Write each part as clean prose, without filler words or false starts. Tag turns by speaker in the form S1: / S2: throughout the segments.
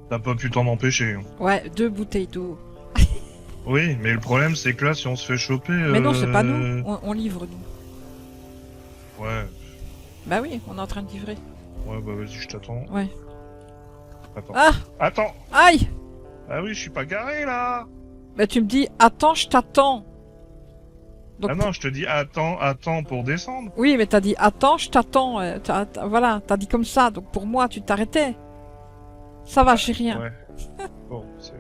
S1: T'as pas pu t'en empêcher. Hein.
S2: Ouais, 2 bouteilles d'eau.
S1: Oui, mais le problème c'est que là, si on se fait choper...
S2: Mais non, c'est pas nous, on livre nous.
S1: Ouais,
S2: Bah oui, on est en train de livrer.
S1: ouais, bah vas-y, je t'attends.
S2: Ouais.
S1: Attends.
S2: Ah!
S1: Attends!
S2: Aïe!
S1: Ah oui, je suis pas garé, là!
S2: Bah tu me dis, attends, je t'attends. Donc,
S1: Ah non, je te dis attends pour descendre.
S2: oui, mais t'as dit, attends, je t'attends. Voilà, t'as dit comme ça, donc pour moi, tu t'arrêtais. Ça va, j'ai rien.
S1: Ouais. Bon, c'est...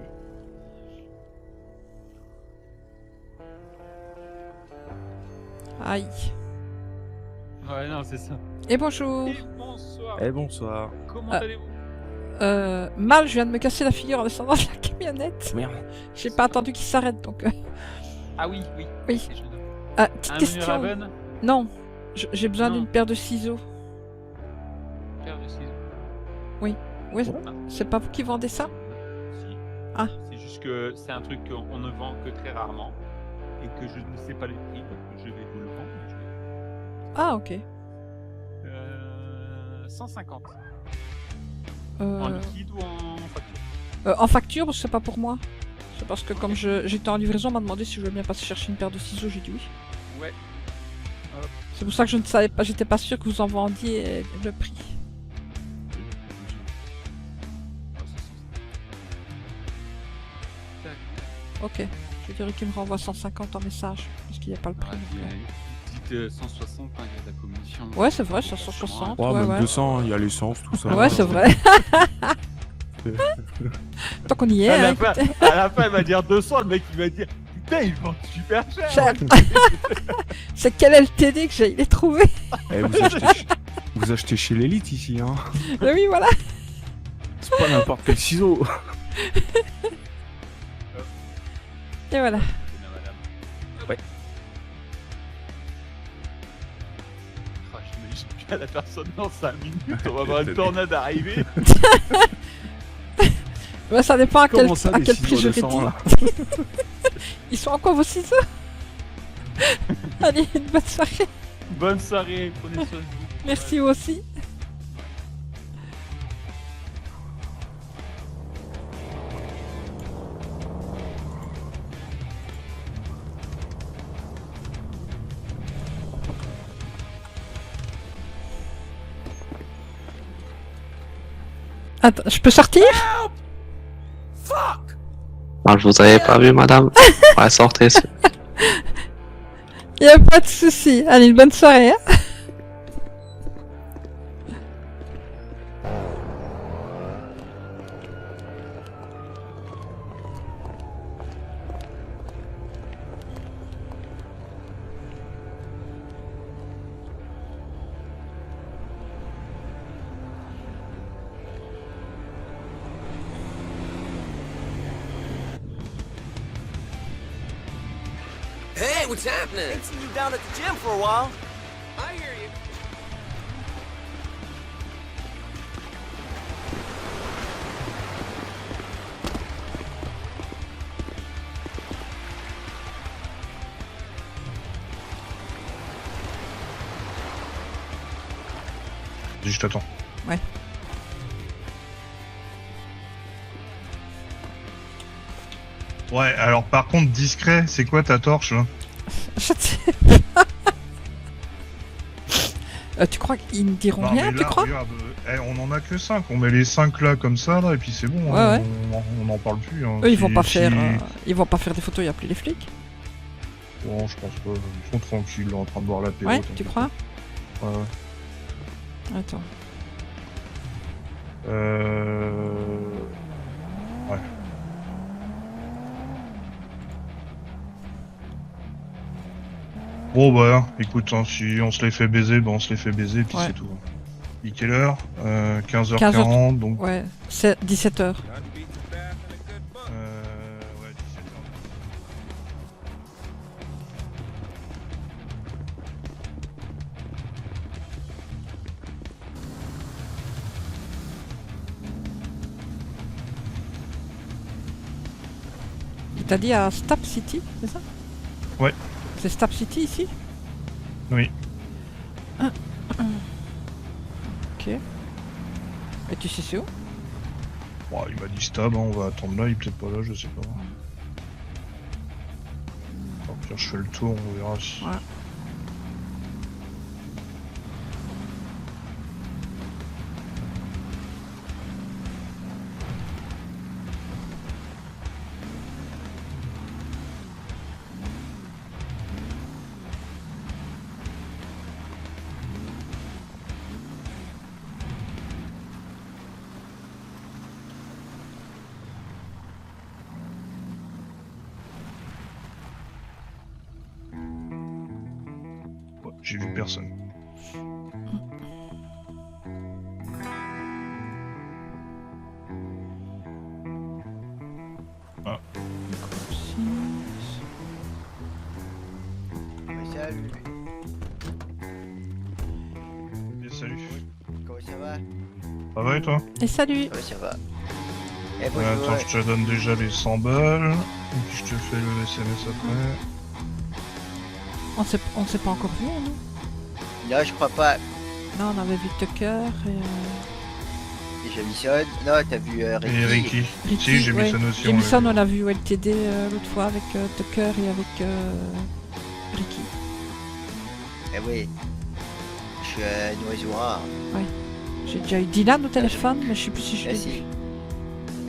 S2: Aïe.
S3: Ouais, non, c'est ça.
S2: Et bonjour.
S3: Et bonsoir.
S4: Eh bonsoir.
S3: Comment
S2: Ah.
S3: allez-vous?
S2: Mal, je viens de me casser la figure en descendant de la camionnette.
S4: Merde.
S2: J'ai pas attendu qu'il s'arrête, donc...
S3: Ah oui, oui.
S2: Oui.
S3: Et je-
S2: petite
S3: Un menu
S2: question.
S3: Raven,
S2: Non, j'ai besoin
S3: Non.
S2: d'une paire de ciseaux.
S3: paire de ciseaux.
S2: Ouais, c'est pas vous qui vendez ça?
S3: Si.
S2: Ah.
S3: C'est juste que c'est un truc qu'on ne vend que très rarement et que je ne sais pas les prix, donc je vais vous le vendre.
S2: Ah, ok.
S3: 150. En
S2: Euh,
S3: liquide ou en facture?
S2: en facture, parce que c'est pas pour moi. C'est parce que comme j'étais en livraison, on m'a demandé si je voulais bien passer chercher une paire de ciseaux, j'ai dit oui.
S3: Ouais.
S2: C'est pour ça que je ne savais pas, j'étais pas sûr que vous en vendiez le prix.
S3: Ah, c'est 150. Tac.
S2: Ok, je dirais qu'il me renvoie 150 en message, parce qu'il n'y a pas le prix.
S3: Ouais,
S2: donc,
S3: dites 160, hein, il y a de la commission.
S2: Ouais, c'est vrai, 160.
S4: Oh,
S2: Ouais,
S4: même
S2: ouais.
S4: 200, il y a l'essence, tout ça.
S2: Ouais, c'est vrai. Tant qu'on y est,
S3: À
S2: hein,
S3: la, fin,
S2: écoutez.
S3: à la fin, il va dire 200, le mec il va dire putain, ils vendent super cher.
S2: Cher. C'est quel LTD que j'ai les trouver.
S4: Eh, vous achetez chez l'élite ici, hein.
S2: Oui, voilà.
S4: C'est pas n'importe quel ciseau.
S2: Et voilà.
S4: Ouais.
S3: Oh, j'imagine bien la personne dans 5 minutes, on va voir une tornade arriver.
S2: Ouais, ça dépend à quel,
S4: Comment ça,
S2: à
S4: des
S2: quel prix
S4: ciseaux
S2: je
S4: de sang,
S2: rédis.
S4: là?
S2: Ils sont en quoi vos ciseaux? Allez, une bonne soirée.
S3: Bonne soirée, prenez soin de vous.
S2: Merci vous aussi. Attends, je peux sortir?
S5: Ah, je vous avais pas vu, madame. Ouais, sortez.
S2: Y a pas de souci. Allez, une bonne soirée. Hein.
S6: Hey, what's happening? Ain't seen you down at the gym for a while. I hear you.
S1: Vas-y, je t'attends.
S2: Ouais.
S1: Ouais, alors par contre, discret, c'est quoi ta torche là?
S2: Je ne sais pas. Tu crois qu'ils ne diront
S1: Non,
S2: rien,
S1: mais
S2: tu
S1: là,
S2: crois?
S1: regarde, on en a que 5. On met les 5 là comme ça, là, et puis c'est bon.
S2: Ouais,
S1: hein,
S2: ouais.
S1: on n'en parle plus. Hein.
S2: Eux, ils vont pas
S1: Si-
S2: faire, ils vont pas faire des photos, il y a plus les flics.
S1: Bon, je pense pas. Ils sont tranquilles, en train de boire l'apéro.
S2: Ouais,
S1: t'inquiète
S2: tu
S1: pas.
S2: crois?
S1: Ouais, ouais.
S2: Attends.
S1: Ouais. Bon bah, écoute, hein, si on se les fait baiser, bah on se les fait baiser, puis
S2: Ouais.
S1: c'est tout. Il est quelle heure 15h40, donc...
S2: Ouais, c'est 17h.
S1: Ouais, 17h.
S2: Il t'a dit à Stap City, c'est ça?
S1: Ouais.
S2: C'est Stap City ici?
S1: Oui.
S2: Ok. Et tu sais c'est où?
S1: Bon, il m'a dit stab, hein, on va attendre là, il est peut-être pas là, je sais pas. Au pire, je fais le tour, on verra si...
S2: Ouais.
S1: Ouais, j'ai vu personne.
S7: Salut,
S1: Et salut.
S7: comment ça va?
S1: Ça va et toi?
S2: Et salut.
S7: Ouais, ça va. Eh,
S1: Ouais,
S7: bonjour.
S1: attends, je te donne déjà les 100 balles, et puis je te fais le SMS après.
S2: On s'est pas encore vu, non?
S7: Non, je crois pas.
S2: Non, on avait vu Tucker et...
S7: Et Jamison. Non, t'as vu Ricky.
S1: Et Ricky. Si, j'ai mis ça aussi.
S2: Jamison, on l'a vu au LTD l'autre fois avec Tucker et avec Ricky.
S7: Eh oui. Je suis un oiseau rare.
S2: J'ai déjà eu Dylan au téléphone, mais je sais plus si je l'ai
S7: Merci.
S2: vu.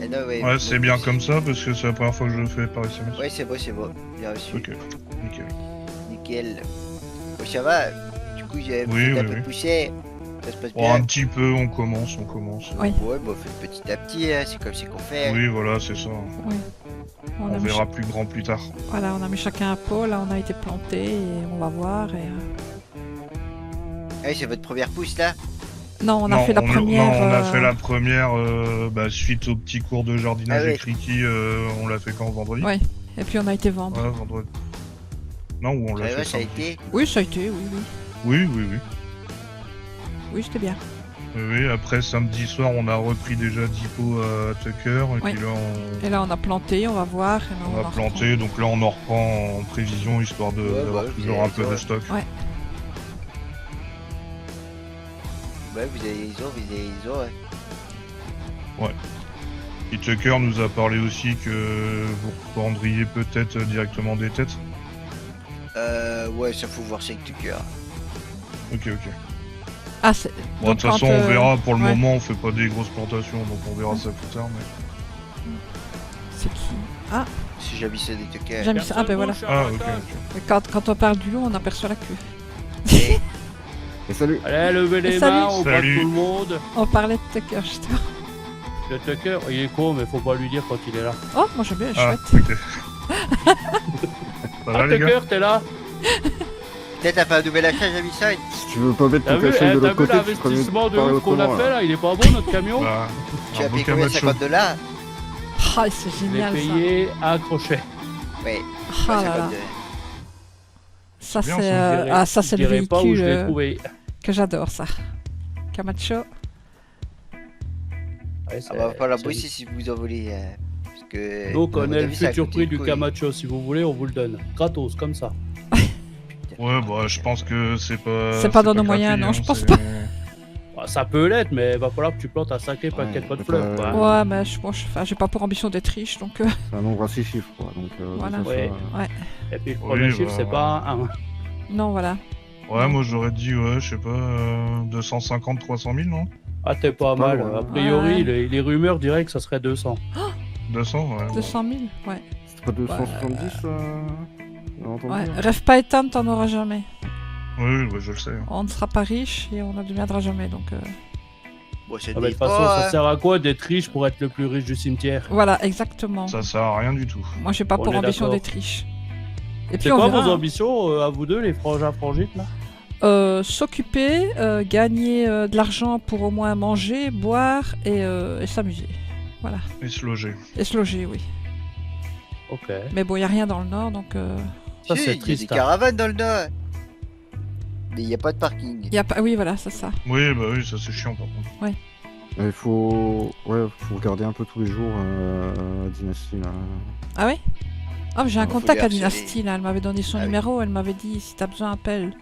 S7: Eh non, ouais.
S1: Ouais, c'est bien comme ça, parce que c'est la première fois que je le fais par SMS.
S7: Ouais, c'est beau, c'est beau. Bien reçu.
S1: Ok, nickel.
S7: Nickel. Bon, ça va. Du coup, j'ai
S1: Oui,
S7: un
S1: oui,
S7: peu
S1: oui.
S7: poussé. Ça se passe
S1: Bon,
S7: bien.
S1: un petit peu, on commence.
S2: Oui.
S7: Ouais, bon, fait petit à petit, hein, c'est comme ça qu'on fait.
S1: Oui, voilà, c'est ça.
S2: Oui.
S1: On
S2: a mis
S1: verra plus grand plus tard.
S2: Voilà, on a mis chacun un pot, là on a été planté et on va voir. Et,
S7: Eh, c'est votre première pousse là?
S2: Non, on a
S1: Non,
S2: fait la première.
S1: Non, on a fait la première suite au petit cours de jardinage
S7: Ah oui.
S1: avec Ricky. On l'a fait quand, vendredi?
S2: Ouais. Et puis on a été vendre.
S1: Ouais, vendredi. Non, ou on l'a
S7: Ouais,
S1: fait
S7: ouais, ça a
S1: samedi.
S7: été.
S2: Oui, ça a été, oui, oui.
S1: Oui, oui, oui.
S2: Oui, c'était bien.
S1: Oui, après samedi soir, on a repris déjà 10 pots à Tucker, et
S2: Oui.
S1: puis là,
S2: Et là on a planté, on va voir. Et là,
S1: on a
S2: en
S1: planté, donc là, on en reprend en prévision, histoire
S7: Ouais,
S1: d'avoir
S7: bah,
S1: toujours
S7: vous
S1: un
S7: avez
S1: peu de
S7: raison.
S1: stock.
S7: Ouais, vous avez raison, ouais.
S1: Et Tucker nous a parlé aussi que vous reprendriez peut-être directement des têtes.
S7: Ouais, ça faut voir ça avec Tucker.
S1: Ok, ok.
S2: Ah, c'est.
S1: Bon, de
S2: donc,
S1: toute façon,
S2: quand,
S1: on verra. Pour le
S2: ouais.
S1: moment, on fait pas des grosses plantations, donc on verra ça plus tard. Mais...
S2: C'est qui? Ah,
S7: Si Jamison et Tucker.
S2: Jamison. Ah, ben voilà.
S1: Ah, ok, ok.
S2: Et quand on parle du loup, on aperçoit la queue.
S7: Et-
S4: Et salut.
S3: Allez, levez les
S2: Salut.
S3: mains, on voit
S1: Salut.
S3: tout le monde.
S2: On parlait de Tucker, justement.
S3: Le Tucker, il est con, mais faut pas lui dire quand il est là.
S2: Oh, moi j'aime bien,
S1: Ah,
S2: chouette.
S1: ok. Ça va,
S3: Ah,
S1: les gars?
S3: Tucker, t'es là?
S7: Peut-être t'as fait un nouvel achat, Jamison.
S4: Si tu veux pas mettre
S3: T'as
S4: ton
S3: vu,
S4: cachot de l'autre
S3: t'as vu
S4: côté, tu ferais mieux
S3: l'investissement de
S4: parler
S3: ouf qu'on a
S4: autrement,
S3: fait là? Il est pas bon notre camion?
S1: Bah,
S7: Tu
S1: un
S7: as
S1: beau
S7: payé combien?
S1: Camacho.
S7: 50 $?
S2: Ah, c'est
S3: Je l'ai
S2: génial ça.
S3: payé à crochet.
S7: Ouais.
S2: Ah
S7: Ouais,
S2: là là.
S7: 50 $.
S2: Ça
S1: bien,
S2: c'est
S1: ça,
S3: Je
S2: ah, ça c'est le
S3: dirais pas où
S2: véhicule
S3: je l'ai trouvé.
S2: que j'adore ça. Camacho.
S3: Ouais,
S7: Ah bah, va falloir
S3: c'est-
S7: bosser si vous en voulez. Parce que.
S3: Donc
S7: à
S3: on
S7: mon
S3: a le
S7: avis, ça a
S3: futur
S7: coûté
S3: prix
S7: une
S3: du
S7: couille.
S3: Camacho, si vous voulez, on vous le donne. Gratos, comme ça.
S1: Ouais, bah, je pense que c'est pas.
S2: C'est pas dans nos
S1: gratuit,
S2: moyens, non,
S1: hein,
S2: je pense
S1: c'est-
S2: pas.
S3: Bah, ça peut l'être, mais va falloir que tu plantes un sacré paquet de pots de fleurs, quoi.
S2: Ouais, mais enfin, j'ai pas pour ambition d'être riche, donc
S4: C'est un nombre à 6 chiffres, quoi. Donc,
S2: Voilà.
S4: ça,
S3: Ouais.
S4: ça-
S3: Et puis le
S1: Oui,
S3: premier
S1: bah,
S3: chiffre, c'est pas un 1.
S2: non, voilà.
S1: Ouais, moi j'aurais dit, ouais, je sais pas, 250, 300 000, non?
S3: Ah, t'es pas
S4: Pas
S3: mal.
S4: loin.
S3: A priori,
S2: Ouais.
S3: les rumeurs diraient que ça serait 200.
S1: 200, ouais.
S2: 200 000, ouais.
S4: C'est pas 270, on a entendu,
S2: Ouais.
S4: hein.
S2: Rêve pas éteindre, t'en auras jamais.
S1: Oui, ouais, je le sais.
S2: On ne sera pas riche et on ne deviendra jamais, donc
S7: Bon, ça
S3: Ah, mais de
S7: dépend.
S3: toute façon, ça
S7: hein.
S3: sert à quoi d'être riche pour être le plus riche du cimetière?
S2: voilà, exactement.
S1: Ça sert à rien du tout.
S2: Moi, j'ai pas
S3: On
S2: pour
S3: est
S2: ambition
S3: d'accord.
S2: d'être riche. Et
S3: C'est
S2: puis on
S3: quoi
S2: verra,
S3: vos
S2: hein.
S3: ambitions à vous deux, les frangins frangites là?
S2: S'occuper, gagner de l'argent pour au moins manger, boire et s'amuser. Voilà.
S1: Et se loger.
S2: Et se loger, oui.
S3: Ok.
S2: Mais bon, il n'y a rien dans le nord, donc
S3: Ça,
S7: Si,
S3: c'est
S7: il y a
S3: triste,
S7: des
S3: hein.
S7: caravanes dans le nord. Mais il n'y a pas de parking.
S2: il y a pas. Oui, voilà, c'est ça.
S1: Oui, bah oui, ça c'est chiant par contre.
S4: Il faut... Ouais, faut regarder un peu tous les jours Dynasty, là.
S2: Ah oui. Ah, mais j'ai un
S7: Faut
S2: contact
S7: les
S2: à
S7: harceler.
S2: Dynasty, là. Elle m'avait donné son
S7: Ah oui.
S2: numéro, elle m'avait dit si t'as besoin, appelle.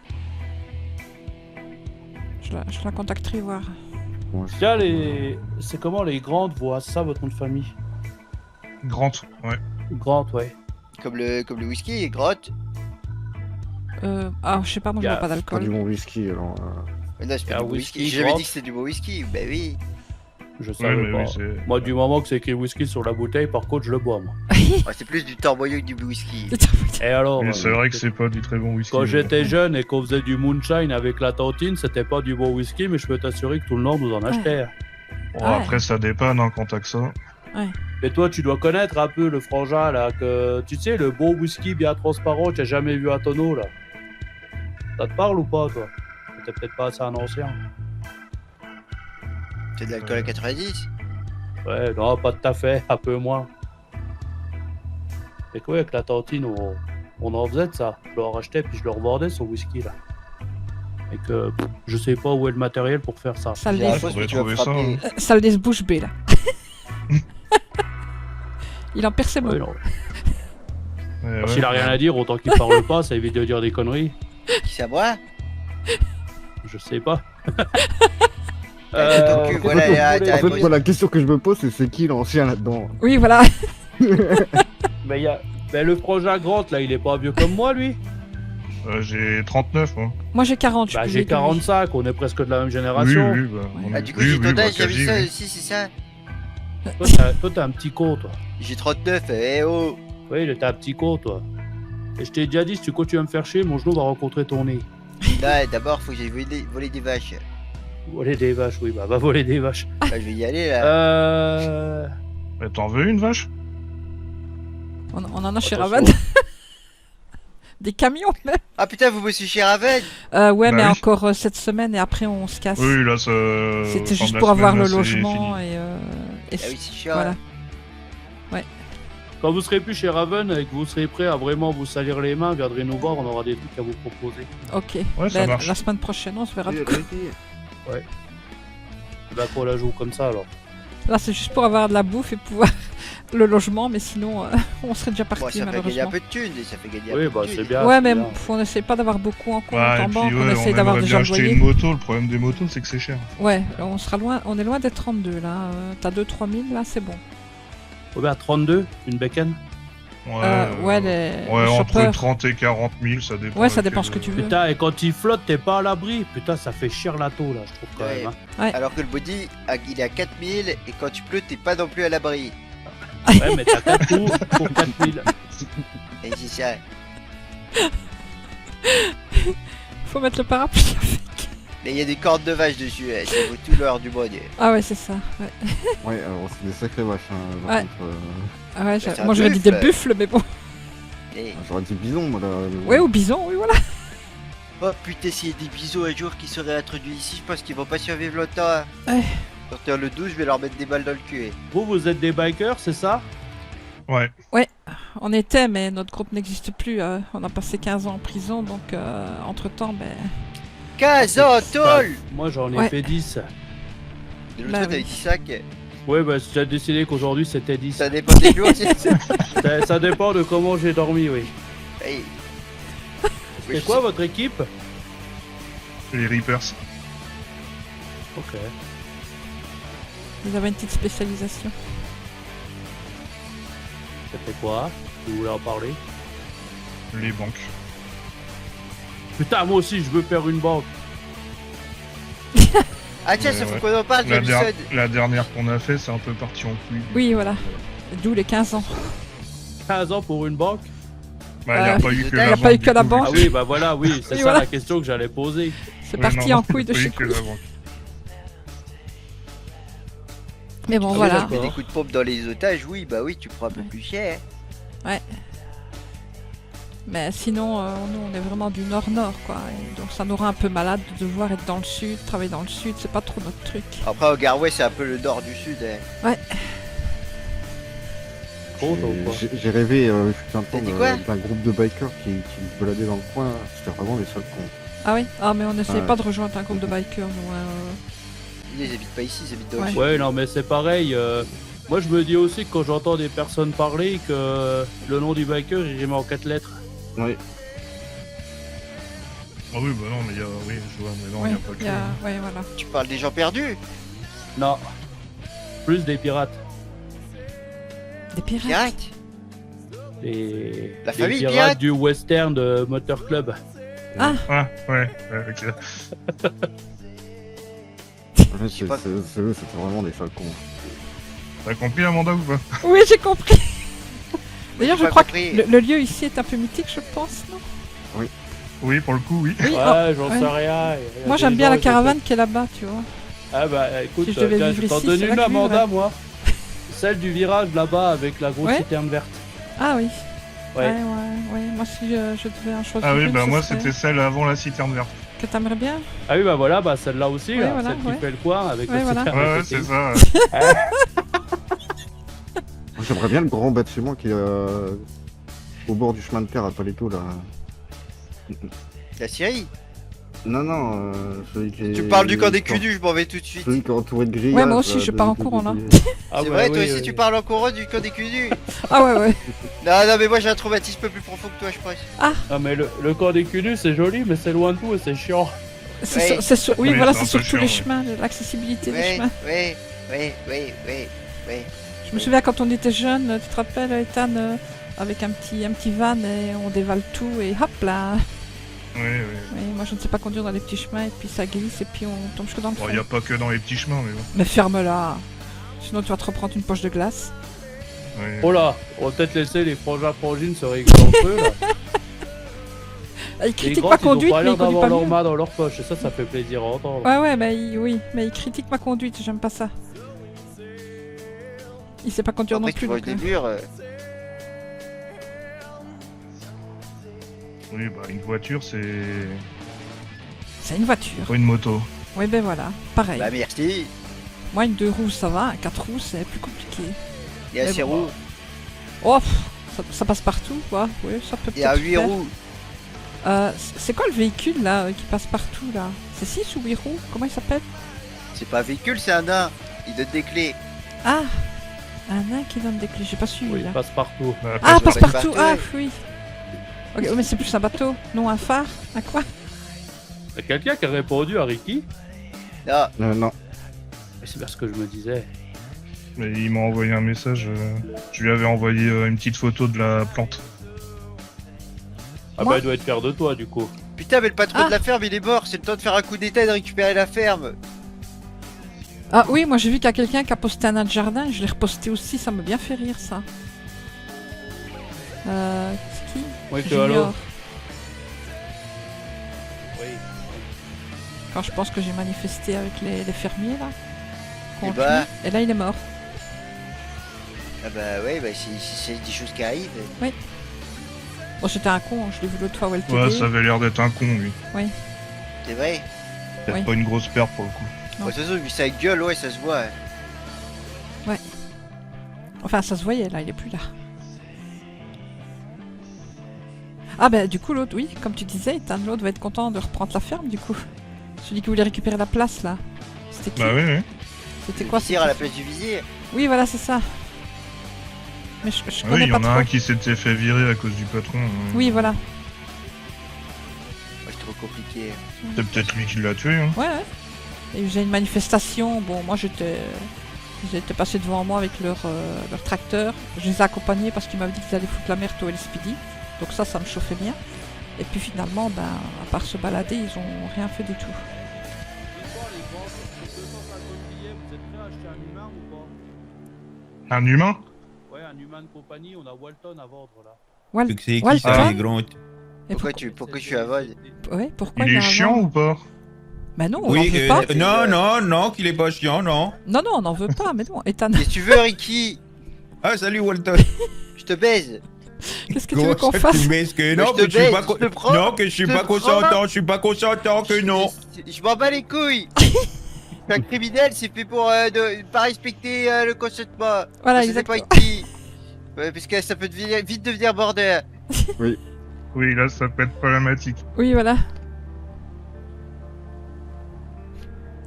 S2: Je la contacterai voir.
S4: Ouais,
S8: Tiens, c'est comment les grandes voix, c'est ça votre nom de famille?
S1: Grant, ouais.
S8: Grande, ouais.
S7: Comme le whisky, grotte.
S2: Ah, je sais pas, moi je bois pas
S4: pas du
S2: d'alcool.
S4: bon whisky, alors.
S7: Non, c'est pas
S8: Ah,
S7: du bon
S8: whisky,
S7: whisky. J'ai jamais
S8: grotte.
S7: dit que c'était du bon whisky. Bah oui.
S8: Je
S1: Ouais,
S8: savais
S1: mais
S8: pas.
S1: oui, c'est.
S8: Moi, du moment que c'est écrit whisky sur la bouteille, par contre, je le bois, moi.
S7: Oh, c'est plus du torboyau que du whisky.
S8: Et alors,
S1: Mais c'est vrai que c'est pas du très bon whisky.
S8: quand j'étais jeune et qu'on faisait du moonshine avec la tantine, c'était pas du bon whisky, mais je peux t'assurer que tout le monde nous en achetait.
S1: Bon, après, ça dépanne hein, quand t'as que ça.
S8: Et toi, tu dois connaître un peu le frangin, là, que tu sais, le beau whisky bien transparent que tu n'as jamais vu à tonneau, là. Ça te parle ou pas, toi? T'es peut-être pas assez un ancien.
S7: C'est de l'alcool à 90.
S8: Ouais, non, pas tout à fait, un peu moins. Et quoi, avec la tantine, on en faisait de ça. Je leur achetais puis je leur vendais son whisky, là. Et que je sais pas où est le matériel pour faire ça.
S2: Ça le
S7: J'ai la
S2: laisse,
S7: fausse,
S1: faudrait
S7: mais tu vas
S1: trouver ça,
S7: frapper.
S2: ça le laisse bouche bée là. Il en perd ses mots.
S8: Ouais, non.
S1: Ouais,
S8: S'il a rien à dire, autant qu'il parle pas, ça évite de dire des conneries.
S7: Qui ça boit?
S8: Je sais pas.
S7: Ton cul, voilà,
S8: qu'est-ce que vous
S7: t'as
S8: voulez
S4: En fait,
S7: répondu.
S4: moi, la question que je me pose, c'est qui l'ancien là-dedans?
S2: Oui, voilà.
S8: Mais le frangin Grant, là, il est pas vieux comme moi, lui.
S1: J'ai 39, moi.
S2: Moi j'ai 40. je
S8: Bah,
S2: suis
S8: j'ai
S2: plus vieille que lui.
S8: 45, on est presque de la même
S1: Oui,
S8: génération.
S1: oui, bah, on
S7: Ah,
S1: est-
S7: du coup,
S1: oui,
S7: j'ai
S1: oui,
S7: ton
S1: bah,
S7: âge, j'avais
S1: quasi,
S7: ça
S1: oui.
S7: aussi, c'est ça.
S8: Toi, t'es un petit con, toi.
S7: J'ai 39, eh oh.
S8: Oui, il était un petit con, toi. Et je t'ai déjà dit, si tu continues à me faire chier, mon genou va rencontrer ton nez.
S7: Là, d'abord, faut que j'aille voler des vaches.
S8: Voler des vaches, oui, bah va voler des vaches.
S7: Bah, je vais y aller là.
S1: Mais t'en veux une vache?
S2: On en a chez
S8: Attention.
S2: Raven. Des camions même.
S7: Ah putain, vous bossez chez Raven?
S2: Ouais,
S1: Bah
S2: mais
S1: oui.
S2: encore cette semaine et après on se casse.
S1: Oui, là, ça.
S2: C'était
S1: fin
S2: juste
S1: de la
S2: pour avoir
S1: semaine,
S2: le
S1: là, c'est
S2: logement
S1: fini.
S2: et
S7: Ah oui, c'est chiant.
S2: voilà.
S8: Quand vous serez plus chez Raven et que vous serez prêt à vraiment vous salir les mains, viendrez nous voir, on aura des trucs à vous proposer.
S2: Ok.
S1: Ouais, ça
S2: Ben,
S1: marche.
S2: la semaine prochaine, on se verra. du coup.
S8: Bah qu'on la joue comme ça alors.
S2: Là, c'est juste pour avoir de la bouffe et pouvoir le logement, mais sinon, on serait déjà
S7: Bon,
S2: parti
S7: ça fait gagner un
S2: malheureusement.
S7: peu de thunes et ça fait gagner un
S8: Oui,
S7: peu
S8: bah
S7: de
S8: c'est
S7: thunes.
S8: bien.
S2: Ouais,
S8: c'est
S2: mais
S8: bien.
S2: on essaie pas d'avoir beaucoup en compte
S1: Ouais,
S2: en
S1: et
S2: banque,
S1: puis,
S2: on
S1: ouais,
S2: essaie
S1: on
S2: d'avoir
S1: aimerait
S2: déjà
S1: bien
S2: le
S1: acheter
S2: loyer.
S1: une moto. Le problème des motos, c'est que c'est cher.
S2: Ouais, on sera loin, on est loin des 32 là. T'as 2-3 000 là, c'est bon.
S8: Oh, bah, 32, une bacon.
S2: Ouais, les
S1: entre
S2: shoppers.
S1: 30 et 40 000, ça dépend.
S2: Ouais, ça
S1: lequel,
S2: dépend ce que tu veux.
S8: Putain, et quand il flotte, t'es pas à l'abri. Putain, ça fait cher la taux là, je trouve quand
S7: Ouais.
S8: même. Hein.
S7: Alors que le body, il est à 4000 et quand tu pleures, t'es pas non plus à l'abri.
S8: Ouais, mais t'as 4 coups pour 4000.
S7: Et c'est ça.
S2: Faut mettre le parapluie.
S7: Mais il y a des cordes de vache dessus, ça vaut tout l'heure du monde.
S2: Ah ouais, c'est ça. Ouais,
S4: Ouais, alors c'est des sacrés vaches. Hein, par
S2: Ouais.
S4: contre,
S2: ah ouais,
S7: C'est un
S2: moi j'aurais dit des
S7: buffle.
S2: buffles, mais bon.
S7: Et...
S4: j'aurais dit bison, moi là.
S2: Ouais, ou bison, oui, voilà.
S7: Oh putain, s'il y a des bisous un jour qui seraient introduits ici, je pense qu'ils vont pas survivre longtemps. Hein.
S2: Ouais.
S7: Sortir le 12, je vais leur mettre des balles dans le cul.
S8: Vous êtes des bikers, c'est ça?
S1: Ouais.
S2: On était, mais notre groupe n'existe plus. On a passé 15 ans en prison, donc entre-temps, ben...
S7: 15 ans, tôle.
S8: Moi j'en ai
S2: Ouais.
S8: fait 10.
S7: De l'autre
S2: Bah
S7: côté,
S2: oui.
S7: t'avais dit sac.
S8: Ouais, bah j'ai décidé qu'aujourd'hui c'était 10.
S7: Ça dépend des jours, c'est ça.
S8: Ça dépend de comment j'ai dormi, oui.
S7: Hey.
S8: C'est quoi votre équipe?
S1: Les Reapers.
S8: Ok.
S2: Vous avez une petite spécialisation.
S8: C'était quoi? Vous voulez en parler?
S1: Les banques.
S8: Putain, moi aussi je veux faire une banque.
S7: Ah tiens,
S1: Ouais,
S7: ça faut
S1: ouais.
S7: qu'on en parle, Jamison.
S1: La dernière qu'on a fait, c'est un peu parti en couille.
S2: Oui, voilà. D'où les 15 ans.
S8: 15 ans pour une banque?
S1: Bah, il n'y a pas eu que
S7: il y
S1: la
S7: a
S1: banque.
S2: pas eu
S1: du
S2: que la
S1: coup,
S2: banque.
S8: Ah
S1: vu
S8: oui, bah voilà, oui, c'est
S2: Oui,
S8: ça
S2: voilà.
S8: la question que j'allais poser.
S2: C'est
S1: Ouais,
S2: parti
S1: non,
S2: en couille de
S1: il y a
S2: chez
S1: pas eu que
S2: couille.
S1: la banque.
S2: Mais bon,
S8: Ah oui,
S2: voilà.
S8: d'accord.
S7: Tu mets des coups de pompe dans les otages, oui, bah oui, tu prends un peu plus cher.
S2: Mais sinon, nous, on est vraiment du nord-nord, quoi. Et donc ça nous rend un peu malade de devoir être dans le sud, travailler dans le sud. C'est pas trop notre truc.
S7: Après, au Garway, c'est un peu le nord du sud. Hein.
S8: Trop tôt, quoi.
S4: J'ai rêvé fut un temps
S7: T'as dit quoi
S4: d'un groupe de bikers qui se baladaient dans le coin. C'était vraiment les seuls cons.
S2: Ah oui? Ah, mais on n'essaie
S4: Ouais.
S2: pas de rejoindre un groupe de bikers, nous.
S7: Ils habitent pas ici, ils habitent dans le
S2: Ouais.
S7: sud.
S8: Ouais, non, mais c'est pareil. Moi, je me dis aussi que quand j'entends des personnes parler, que le nom du biker, il rime en 4 lettres.
S4: Oui.
S1: Ah oui, bah non, mais il y a. Oui, je vois, mais non, il
S2: Ouais,
S1: n'y a pas que.
S2: ouais, voilà.
S7: Tu parles des gens perdus.
S8: Non. Plus des pirates.
S2: Des pirates.
S7: Direct.
S8: Les
S7: La famille
S8: pirates
S7: pirate.
S8: du western de Motor Club.
S2: Ah,
S1: Ah, ouais, ok.
S4: Ouais, c'est
S7: pas-
S4: eux, c'était vraiment des falcons.
S1: T'as compris, Amanda, ou pas?
S2: oui, j'ai compris. D'ailleurs,
S7: J'ai
S2: je
S7: pas
S2: crois
S7: compris.
S2: que le lieu ici est un peu mythique, je pense, non?
S1: Oui, pour le coup, oui.
S2: Oui,
S8: Ouais, j'en
S2: ouais.
S8: sais rien. Il y a
S2: moi
S8: des
S2: j'aime bien
S8: gens,
S2: la
S8: ils
S2: caravane qui est là-bas, tu vois.
S8: Ah bah écoute,
S2: Si je devais
S8: tiens,
S2: vivre
S8: je t'en
S2: ici,
S8: donne
S2: c'est
S8: une
S2: là que je
S8: Amanda,
S2: vivrais.
S8: moi. Celle du virage là-bas avec la grosse
S2: Ouais.
S8: citerne verte.
S2: Ah oui.
S8: Ouais.
S2: Ouais. Moi, si je devais en choisir
S1: Ah oui,
S2: une,
S1: bah
S2: ce
S1: moi,
S2: serait-
S1: c'était celle avant la citerne verte.
S2: Que t'aimerais bien?
S8: Ah oui, bah voilà, bah celle-là aussi,
S2: Ouais,
S8: là,
S2: voilà,
S8: celle
S2: ouais.
S8: qui fait le coin avec
S2: Ouais,
S8: la
S2: voilà.
S8: citerne
S1: Ouais,
S8: à
S1: ouais,
S8: côté.
S1: c'est ça.
S4: J'aimerais bien le grand bâtiment qui est au bord du chemin de terre à Paleto là.
S7: La Syrie.
S4: Non, celui qui est...
S7: Tu parles du camp des cudus, je m'en vais tout de suite.
S4: Celui qui est entouré de grilles.
S2: Ouais, moi aussi, je pars en courant, là.
S8: Ah
S7: C'est
S8: ouais,
S7: vrai, toi
S8: oui,
S7: aussi
S8: oui.
S7: tu parles en courant du camp des cudus.
S2: Ah ouais.
S7: Non, mais moi j'ai un traumatisme peu plus profond que toi, je pense.
S8: Ah mais le camp des cunus c'est joli, mais c'est loin de tout et c'est chiant.
S7: Ouais.
S2: Oui,
S1: Oui,
S2: voilà,
S1: c'est un
S2: c'est
S1: peu
S2: sur tous les
S1: chiant,
S2: chemins, l'accessibilité des
S7: Ouais,
S2: chemins.
S7: ouais.
S2: Je me souviens quand on était jeunes, tu te rappelles, Ethan, avec un petit van et on dévale tout et hop là.
S1: Oui.
S2: Oui, moi je ne sais pas conduire dans les petits chemins et puis ça glisse et puis on tombe jusque dans le
S1: Bon,
S2: fond.
S1: y a pas que dans les petits chemins, mais bon.
S2: Mais ferme-la. Sinon tu vas te reprendre une poche de glace.
S1: Ouais.
S8: Oh là, on va peut-être laisser les frangins frangines se régler entre eux là.
S2: Il
S8: Les
S2: critique
S8: grands,
S2: ma
S8: ils ont
S2: conduite,
S8: pas
S2: mais
S8: l'air
S2: il conduit
S8: d'avoir
S2: pas
S8: leur
S2: mieux.
S8: main dans leur poche et ça fait plaisir à entendre.
S2: Ouais, mais il critique ma conduite, j'aime pas ça. Il sait pas conduire
S7: Après
S2: non
S7: tu
S2: plus.
S7: vois
S2: donc,
S7: des murs.
S1: Oui, bah une voiture, c'est
S2: C'est une voiture.
S1: pas une moto.
S2: Oui, ben voilà, pareil.
S7: Bah merci.
S2: Moi, une 2 roues, ça va. Un 4 roues, c'est plus compliqué.
S7: Il y a
S2: Mais
S7: 6
S2: bon.
S7: roues.
S2: Oh, ça passe partout, quoi. Oui, ça peut
S7: Il y a
S2: peut-être
S7: 8
S2: faire.
S7: roues.
S2: C'est quoi le véhicule, là, qui passe partout, là? C'est 6 ou 8 roues? Comment il s'appelle?
S7: C'est pas un véhicule, c'est un nain. Il donne des clés.
S2: Ah, un nain qui donne des clés. J'ai pas suivi,
S8: Oui,
S2: là.
S8: passe partout.
S1: Bah,
S2: Ah,
S1: après,
S2: passe
S7: passe
S2: partout.
S7: partout,
S2: Ah,
S7: ouais.
S2: oui. Ok, mais c'est plus un bateau. Non, un phare. Un quoi?
S8: Y'a quelqu'un qui a répondu à Ricky?
S7: Non,
S4: Non.
S8: Mais c'est bien ce que je me disais.
S1: mais il m'a envoyé un message. Je lui avais envoyé une petite photo de la plante.
S8: Ah
S2: Moi
S8: bah il doit être fier de toi du coup.
S7: putain, mais le patron
S2: Ah.
S7: de la ferme il est mort. C'est le temps de faire un coup d'état et de récupérer la ferme.
S2: Ah oui, moi j'ai vu qu'il y a quelqu'un qui a posté un nain de jardin. Je l'ai reposté aussi. Ça m'a bien fait rire, ça. C'est qui?
S8: Oui, que
S2: Junior.
S8: allô. Oui.
S2: Quand je pense que j'ai manifesté avec les fermiers, là. contre
S7: bah.
S2: lui. Et là, il est mort.
S7: Ah bah ouais, bah c'est des choses qui arrivent.
S2: Bon, c'était un con. Je l'ai vu l'autre fois au LTD.
S1: Ouais, ça avait l'air d'être un con, lui.
S7: C'est vrai.
S1: Peut-être
S2: Oui.
S1: pas une grosse perte pour le coup.
S2: Non.
S7: De toute façon, vu sa gueule, ouais, ça se voit.
S2: Enfin, ça se voyait, là. Il est plus là. Ah bah du coup, l'autre, oui, comme tu disais, Ethan, l'autre va être content de reprendre la ferme, du coup. Celui qui voulait récupérer la place, là. C'était qui?
S1: Bah oui.
S2: C'était quoi?
S7: Tire à la
S2: c'était-
S7: place du vizir.
S2: Oui, voilà, c'est ça. Mais je
S1: Ah oui,
S2: connais
S1: il y
S2: pas
S1: en a
S2: trop.
S1: un qui s'était fait virer à cause du patron.
S2: Oui, voilà.
S7: Moi, c'est trop compliqué.
S1: C'est peut-être lui qui l'a tué. Hein.
S2: Ouais, ouais. Et j'ai une manifestation. Bon, moi, ils étaient passés devant moi avec leur tracteur. Je les ai accompagnés parce qu'ils m'avaient dit qu'ils allaient foutre la merde au LSPD. Donc ça me chauffait bien. Et puis finalement, ben, à part se balader, ils ont rien fait du tout.
S1: Un humain?
S8: Ouais, un humain de compagnie, on a Walton à vendre là.
S2: Wal-
S9: C'est qui
S2: Walton
S9: ça, les grands?
S2: Et
S7: Pourquoi tu avales?
S2: Ouais, pourquoi
S1: Il
S2: y
S1: est
S2: a un
S1: chiant
S2: vent
S1: ou pas?
S2: Mais non, on n'en
S9: Oui,
S2: veut pas.
S9: non, qu'il est pas chiant, non.
S2: Non, on n'en veut pas, mais non. Ethan,
S7: Qu'est-ce que tu veux, Ricky?
S9: Ah, salut Walton.
S7: Je te baise.
S2: qu'est-ce que tu veux qu'on
S9: Comment ça,
S2: fasse?
S9: tu m'aimes que
S7: Mais
S9: non,
S7: je te
S9: que je suis pas
S7: baise, je te prends,
S9: non, que je suis
S7: je te
S9: pas
S7: prends.
S9: consentant, je suis pas consentant que non.
S7: Je m'en bats les couilles. Un criminel, c'est fait pour ne pas respecter le consentement.
S2: Voilà,
S7: Ça dépend
S2: exactement.
S7: avec qui. Ouais, parce que ça peut vite devenir border.
S1: Oui, là, ça peut être problématique.
S2: Oui, voilà.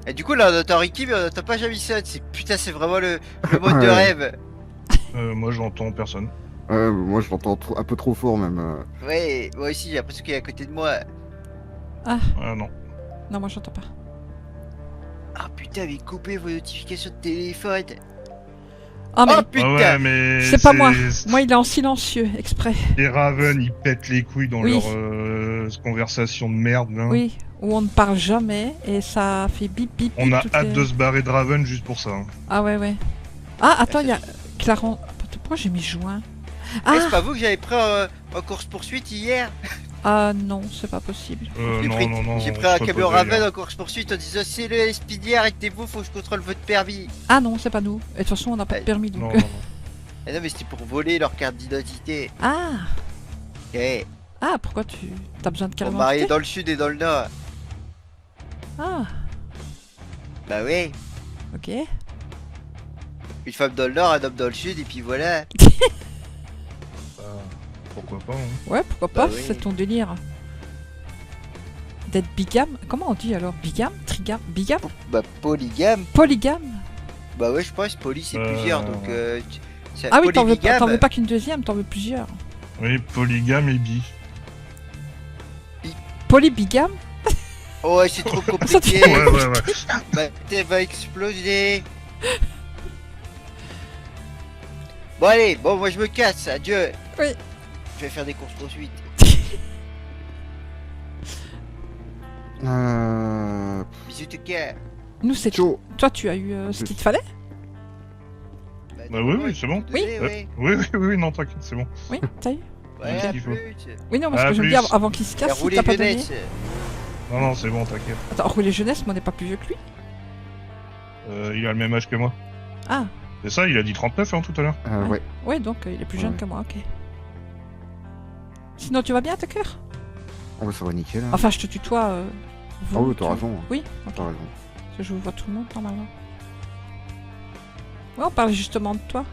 S7: Et du coup, là, on entend Ricky, mais on entend pas Jamison. Putain, c'est vraiment le mode de
S4: Ouais.
S7: rêve.
S1: Moi, j'entends personne.
S4: Moi, je l'entends un peu trop fort, même.
S7: Ouais, moi aussi, j'ai l'impression qu'il est à côté de moi.
S1: Ah non.
S2: Non, moi j'entends pas.
S7: Ah putain, mais coupez vos notifications de téléphone.
S2: Ah mais
S7: Oh putain.
S1: Ah ouais, mais
S2: c'est pas moi. Moi il est en silencieux, exprès.
S1: Les Raven, ils pètent les couilles dans
S2: Oui.
S1: leur conversation de merde. Là.
S2: Oui, où on ne parle jamais et ça fait bip bip.
S1: On
S2: bip
S1: a
S2: toutes
S1: hâte
S2: les-
S1: de se barrer de Raven juste pour ça. Hein.
S2: Ah ouais ouais. Ah attends, il y a Claron. Pourquoi j'ai mis juin?
S7: Ah,
S2: Ah
S7: c'est pas vous que j'avais pris en course poursuite hier?
S2: ah non, c'est pas possible.
S7: J'ai
S1: Non,
S7: pris,
S1: non, non.
S7: j'ai
S1: on
S7: pris un
S1: se
S7: camion
S1: repose
S7: Raven
S1: ailleurs.
S7: en course poursuite en disant c'est le SPD, arrêtez-vous, faut que je contrôle votre permis.
S2: Ah non, c'est pas nous. Et de toute façon, on n'a pas de permis donc.
S1: Non, non, non.
S7: Ah non, mais c'était pour voler leur carte d'identité.
S2: Ah
S7: Eh,
S2: ah, pourquoi tu as besoin de
S7: on
S2: carte
S7: marié
S2: d'identité?
S7: dans le sud et dans le nord.
S2: Ah,
S7: Bah ouais,
S2: ok.
S7: une femme dans le nord, un homme dans le sud, et puis voilà.
S1: Pourquoi pas hein.
S2: Ouais, pourquoi pas,
S7: Bah oui.
S2: c'est ton délire. D'être bigame. Comment on dit alors? Bigame? Trigame? Bigame?
S7: Bah polygame.
S2: Polygame?
S7: Bah ouais, je pense, poly c'est plusieurs, donc
S2: Ah oui, t'en veux
S7: polybigame.
S2: pas qu'une deuxième, t'en veux plusieurs.
S1: Oui, polygame et bi.
S2: Polybigame?
S7: Oh ouais, c'est trop compliqué.
S1: Ouais, ouais, ouais.
S7: Ma tête va exploser. Bon allez, bon moi je me casse, adieu.
S2: Oui.
S7: Je vais faire des courses poursuites. Bisous tout cas.
S2: Nous, c'est.
S4: Ciao.
S2: Toi, tu as eu ce qu'il te fallait?
S1: Bah oui, oui, c'est bon.
S2: Oui.
S7: Ouais,
S1: Oui, oui, oui, non, t'inquiète, c'est bon.
S2: Oui, t'as eu?
S7: ouais,
S1: Qu'est-ce
S7: à
S1: qu'il faut
S7: plus.
S2: Oui, non, parce
S1: À
S2: que je me dis
S1: plus.
S2: avant qu'il se
S7: Et
S2: casse, si
S7: roulez
S2: t'as pas donné.
S7: jeunesse.
S1: Non, non, c'est bon, t'inquiète.
S2: Attends, rouler jeunesse, mais on n'est pas plus vieux que lui?
S1: Il a le même âge que moi.
S2: Ah,
S1: C'est ça, il a dit 39 hein, tout à l'heure.
S4: Ouais.
S2: ouais, donc il est plus jeune
S4: Ouais.
S2: que moi, ok. Sinon, tu vas bien, Tucker?
S4: Oh, bah, ça va nickel. Hein.
S2: Enfin, je te tutoie. Vous,
S4: Ah oui, t'as
S2: tu-
S4: raison.
S2: Oui, ok.
S4: T'as raison.
S2: Parce que je vois tout le monde normalement. Ouais, on parle justement de toi.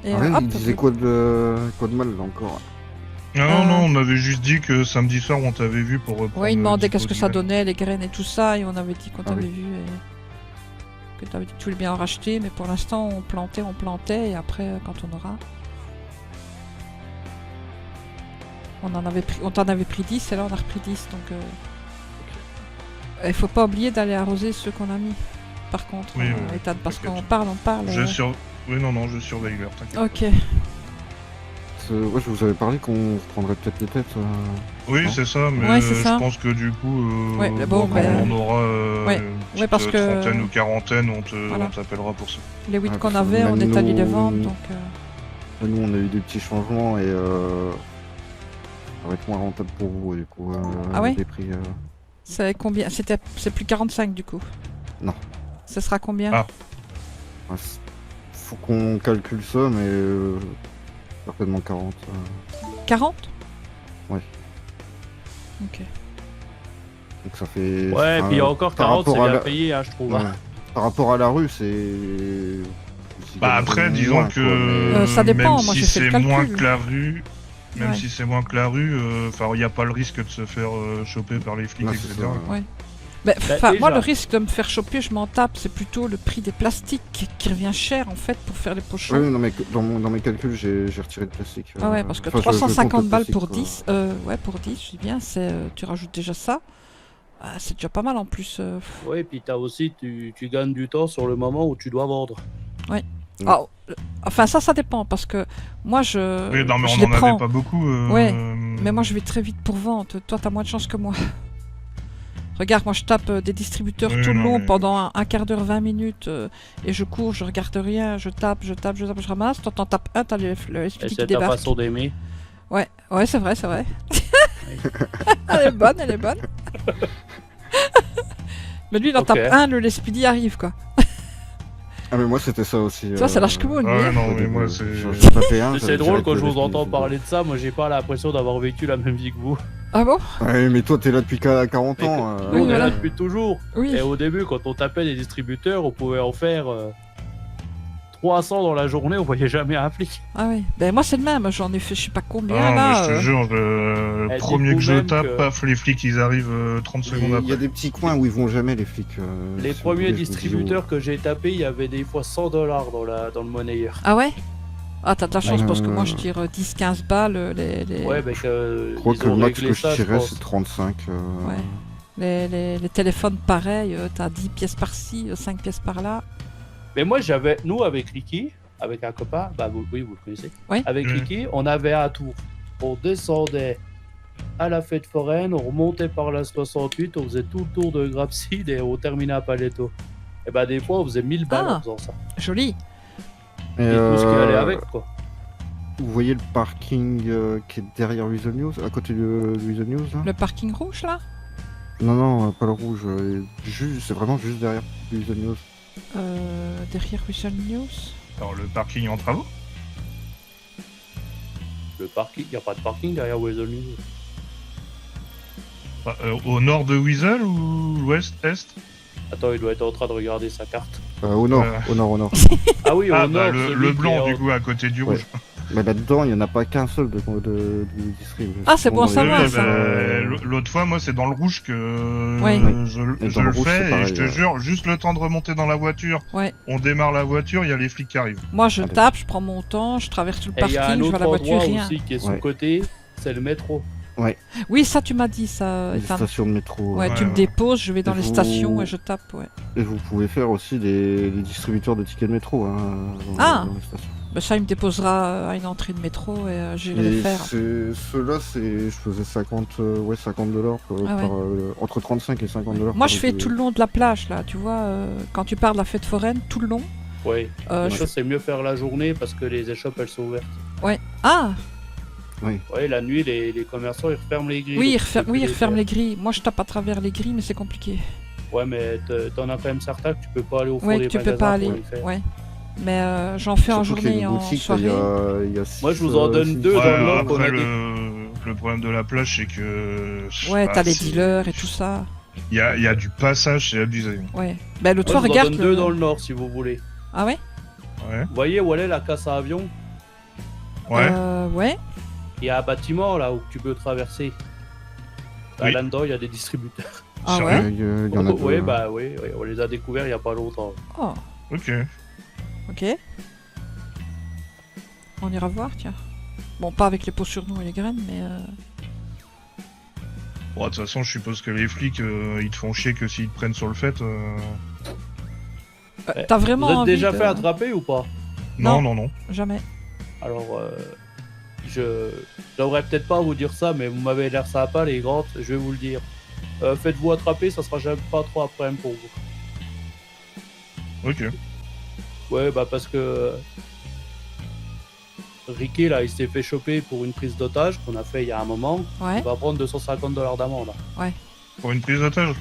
S2: Et
S4: Ah ouais,
S2: hop,
S4: il disait quoi de mal là encore?
S1: Non, non, on avait juste dit que samedi soir on t'avait vu pour reprendre.
S2: ouais, il demandait qu'est-ce que ça
S1: Dispo
S2: donnait, les graines et tout ça, et on avait dit qu'on
S4: Ah
S2: t'avait
S4: oui.
S2: vu et que t'avais dit que tu voulais bien en racheter, mais pour l'instant on plantait, et après quand on aura. On t'en avait pris 10 et là on a repris 10, donc il faut pas oublier d'aller arroser ceux qu'on a mis. Par contre,
S1: Oui, oui,
S2: Ethan, parce
S1: t'inquiète.
S2: qu'on parle.
S1: Oui, non, non, je surveille l'heure, t'inquiète.
S2: Ok.
S4: Ouais, je vous avais parlé qu'on reprendrait peut-être les têtes.
S1: Oui,
S4: Non.
S1: c'est ça, mais
S2: Ouais, c'est ça.
S1: je pense que du coup,
S2: Ouais, mais bon,
S1: quand
S2: ben,
S1: on aura
S2: ouais.
S1: une
S2: Ouais,
S1: petite,
S2: parce que-
S1: trentaine ou quarantaine,
S2: Voilà.
S1: on t'appellera pour ça.
S2: Les 8
S4: Ah,
S2: qu'on
S4: parce que
S2: avait, on
S4: même
S2: est allé les
S4: nous-
S2: vendre, donc.
S4: Nous, on a eu des petits changements et ça va être moins rentable pour vous, du coup.
S2: Ah ouais
S4: les prix.
S2: C'est combien? C'est plus 45 du coup.
S4: Non.
S2: Ce sera combien?
S1: Ah.
S4: Ouais, faut qu'on calcule ça, mais certainement 40.
S2: 40?
S4: Ouais.
S2: Ok.
S4: Donc ça fait.
S8: Ouais,
S4: enfin,
S8: puis il y a encore
S4: par
S8: 40, c'est
S4: rapport à
S8: bien
S4: la-
S8: payé, hein, je trouve.
S4: ouais.
S8: hein.
S4: Par rapport à la rue, c'est.
S1: Bah après, disons
S4: moins,
S1: que
S4: quoi, mais-
S2: ça dépend,
S1: même
S2: moi,
S1: si
S2: j'ai fait le
S1: c'est
S2: calcul.
S1: moins que la rue, même
S2: Ouais.
S1: si c'est moins que la rue, enfin, il n'y a pas le risque de se faire choper par les flics,
S4: Ouais, c'est
S1: etc.
S4: ça, ouais.
S2: Bah, enfin, moi,
S8: déjà.
S2: le risque de me faire choper, je m'en tape. C'est plutôt le prix des plastiques qui revient cher en fait pour faire les pochons.
S4: Oui, non, mais dans mes calculs, j'ai retiré le plastique.
S2: Ah ouais, parce que
S4: enfin, je compte
S2: 350
S4: le
S2: balles
S4: plastique,
S2: pour
S4: quoi.
S2: 10, ouais, pour 10, je dis bien, tu rajoutes déjà ça. Ah, c'est déjà pas mal en plus.
S8: Ouais, puis t'as aussi, tu gagnes du temps sur le moment où tu dois vendre.
S2: Ah, enfin, ça dépend parce que moi,
S1: Oui, non, mais
S2: je
S1: on
S2: les
S1: n'en
S2: prends.
S1: avait pas beaucoup.
S2: Ouais, Mais moi, je vais très vite pour vente. Toi, t'as moins de chance que moi. Regarde, moi, je tape des distributeurs
S1: Oui,
S2: tout le
S1: non,
S2: long
S1: mais-
S2: pendant un quart d'heure, 20 minutes, et je cours, je regarde rien, je tape, je ramasse. Toi, t'en tapes un, t'as le
S8: Et
S2: SPD qui
S8: c'est ta
S2: débarque.
S8: façon d'aimer.
S2: Ouais, c'est vrai. Elle est bonne. Mais lui, il en
S8: Ok.
S2: tape un, le SPD arrive, quoi.
S4: Ah, mais moi, c'était ça aussi.
S2: Tu vois, ça lâche que moi, lui.
S1: Ouais,
S2: hein.
S1: non, mais moi, c'est.
S4: J'ai tapé un.
S8: Mais
S4: j'avais
S8: c'est drôle
S4: direct
S8: quand je
S4: le
S8: vous entends
S4: SPD.
S8: parler de ça, moi j'ai pas l'impression d'avoir vécu la même vie que vous.
S2: Ah bon?
S4: Ouais, mais toi, t'es là depuis 40
S8: Mais
S4: ans.
S8: que-
S2: Oui,
S8: nous, on est
S2: voilà.
S8: là depuis toujours.
S2: Oui.
S8: Et au début, quand on tapait les distributeurs, on pouvait en faire 300 dans la journée, on voyait jamais un flic.
S2: Ah oui. Ben moi, c'est le même. J'en ai fait je sais pas combien,
S1: Ah,
S2: là.
S1: mais je te jure,
S8: Elle
S1: le
S8: dit
S1: premier que je
S8: vous-même
S1: tape,
S8: que-
S1: paf, les flics ils arrivent 30 secondes
S4: Il y a
S1: après.
S4: des petits coins où ils vont jamais, les flics.
S8: Les
S4: si vous
S8: premiers
S4: voulez, je vous dis
S8: distributeurs que j'ai tapés, il y avait des fois 100 $ dans le monnayeur.
S2: Ah ouais? Ah, t'as de la chance parce que moi, je
S4: Euh.
S2: tire 10-15 balles. Les...
S8: Ouais, mais
S4: Je crois
S8: ils
S4: que le
S8: ont
S4: max
S8: réglé
S4: que je
S8: ça, je
S4: tirais,
S8: pense.
S4: c'est 35.
S2: Ouais. Les téléphones, pareil, t'as 10 pièces par-ci, 5 pièces par-là.
S8: Mais moi, nous, avec Ricky, avec un copain, bah oui, vous le connaissez.
S2: Oui.
S8: Avec
S1: Mhm.
S8: Ricky, on avait un tour. On descendait à la fête foraine, on remontait par la 68, on faisait tout le tour de Grapseed et on terminait à Paletto. Et bah, des fois, on faisait 1000 balles
S2: Ah.
S8: en faisant ça.
S2: Joli.
S8: Et tout ce qui allait avec, quoi.
S4: Vous voyez le parking qui est derrière Weasel News, à côté de Weasel News là
S2: Le parking rouge, là
S4: Non, pas le rouge, c'est vraiment juste derrière Weasel News.
S2: Derrière Visual News.
S1: Alors, le parking en travaux?
S8: Le parking, il n'y a pas de parking derrière Weasel News.
S1: Au nord de Weasel ou l'ouest, est?
S8: Attends, il doit être en train de regarder sa carte.
S4: Au nord, au nord.
S8: Ah oui,
S1: Ah,
S8: au
S1: bah,
S8: nord.
S1: le
S8: celui
S1: blanc,
S8: qui est
S1: du coup, à côté du
S4: Ouais.
S1: rouge.
S4: Mais là-dedans, il n'y en a pas qu'un seul de distrib.
S2: Ah, c'est bon à
S1: Oui,
S2: savoir,
S1: oui,
S2: ça.
S1: l'autre fois, moi, c'est dans le rouge que
S2: Ouais.
S1: je
S4: Et dans
S1: le
S4: le rouge, c'est
S1: fais, et
S4: pareil,
S1: je te jure, juste le temps de remonter dans la voiture,
S2: Ouais.
S1: on démarre la voiture, il y a les flics qui arrivent.
S2: Moi, je
S4: Allez.
S2: tape, je prends mon temps, je traverse tout le
S8: Et il y a un
S2: parking, je
S8: autre
S2: vois la voiture,
S8: endroit
S2: rien.
S8: aussi qui est sous
S4: Ouais.
S8: côté, c'est le métro.
S2: Oui, ça, tu m'as dit, ça.
S4: Les
S2: Ethan.
S4: stations de métro.
S2: Ouais,
S1: Ouais,
S2: tu me
S1: ouais.
S2: déposes, je vais dans
S4: Et
S2: les
S4: vous-
S2: stations et je tape, ouais.
S4: Et vous pouvez faire aussi des distributeurs de tickets de métro. Hein,
S2: Ah.
S4: dans les stations.
S2: Ben, ça, il me déposera à une entrée de métro et j'irai les
S4: Et
S2: faire.
S4: ceux-là, je faisais 50 $50
S2: Ah ouais.
S4: entre 35 et 50 $.
S2: Moi, je fais tout le long de la plage, là, tu vois. Quand tu pars de la fête foraine, tout le long.
S8: Oui.
S2: Euh,
S8: Mais
S2: je-
S8: ça, c'est mieux faire la journée parce que les échoppes, elles sont ouvertes.
S2: Ah,
S8: Ouais, la nuit, les commerçants, ils referment les grilles.
S2: oui,
S8: donc tu peux plus
S2: ils referment
S8: faire.
S2: les grilles. Moi, je tape à travers les grilles, mais c'est compliqué.
S8: Ouais, mais t'en as quand même certains que tu peux pas aller au fond
S2: Ouais,
S8: des
S2: que tu
S8: magasins
S2: peux pas
S8: pour
S2: aller.
S8: les faire.
S2: Ouais. Mais j'en fais en
S4: Surtout qu'il y a
S2: journée et
S4: une
S2: en
S4: boutique,
S2: soirée.
S4: il y a
S8: Moi, je vous en donne
S4: 6,
S8: deux
S1: Ouais,
S8: dans le Nord, on
S1: après,
S8: a des-
S1: le problème de la plage, c'est que...
S2: Ouais,
S1: bah,
S2: t'as les
S1: c'est-
S2: dealers et tout ça.
S1: Il y a du passage, c'est abusé.
S2: Ouais. Ben, l'autre
S8: Moi,
S2: fois,
S8: je vous en
S2: regarde.
S8: donne deux dans le Nord si vous voulez.
S2: Ah ouais
S1: Ouais.
S8: Vous voyez où elle est la casse à avion?
S1: Ouais.
S2: Ouais.
S8: Il y a un bâtiment là où tu peux traverser. Bah,
S1: Oui.
S8: Là-dedans, il y a des distributeurs.
S2: Ah
S1: Sérieux
S2: ouais
S4: il y en a deux.
S8: Ouais,
S4: hein.
S8: bah oui, on les a découverts il y a pas longtemps.
S2: Oh,
S1: Ok.
S2: ok. On ira voir, tiens. Bon, pas avec les pots sur nous et les graines, mais...
S1: Bon, de toute façon, je suppose que les flics, ils te font chier que s'ils te prennent sur le fait.
S8: Ouais.
S2: T'as vraiment
S8: Vous êtes
S2: envie
S8: déjà
S2: de-
S8: fait attraper ou pas?
S1: Non,
S2: Non.
S1: non, non.
S2: Jamais.
S8: Alors, je devrais peut-être pas vous dire ça, mais vous m'avez l'air sympa, les grands, je vais vous le dire. Faites-vous attraper, ça sera jamais pas trop un problème pour vous.
S1: Ok.
S8: Ouais, bah parce que Ricky, là, il s'est fait choper pour une prise d'otage qu'on a fait il y a un moment.
S2: Ouais.
S8: Il va prendre 250 $ d'amende.
S1: Pour une prise d'otage.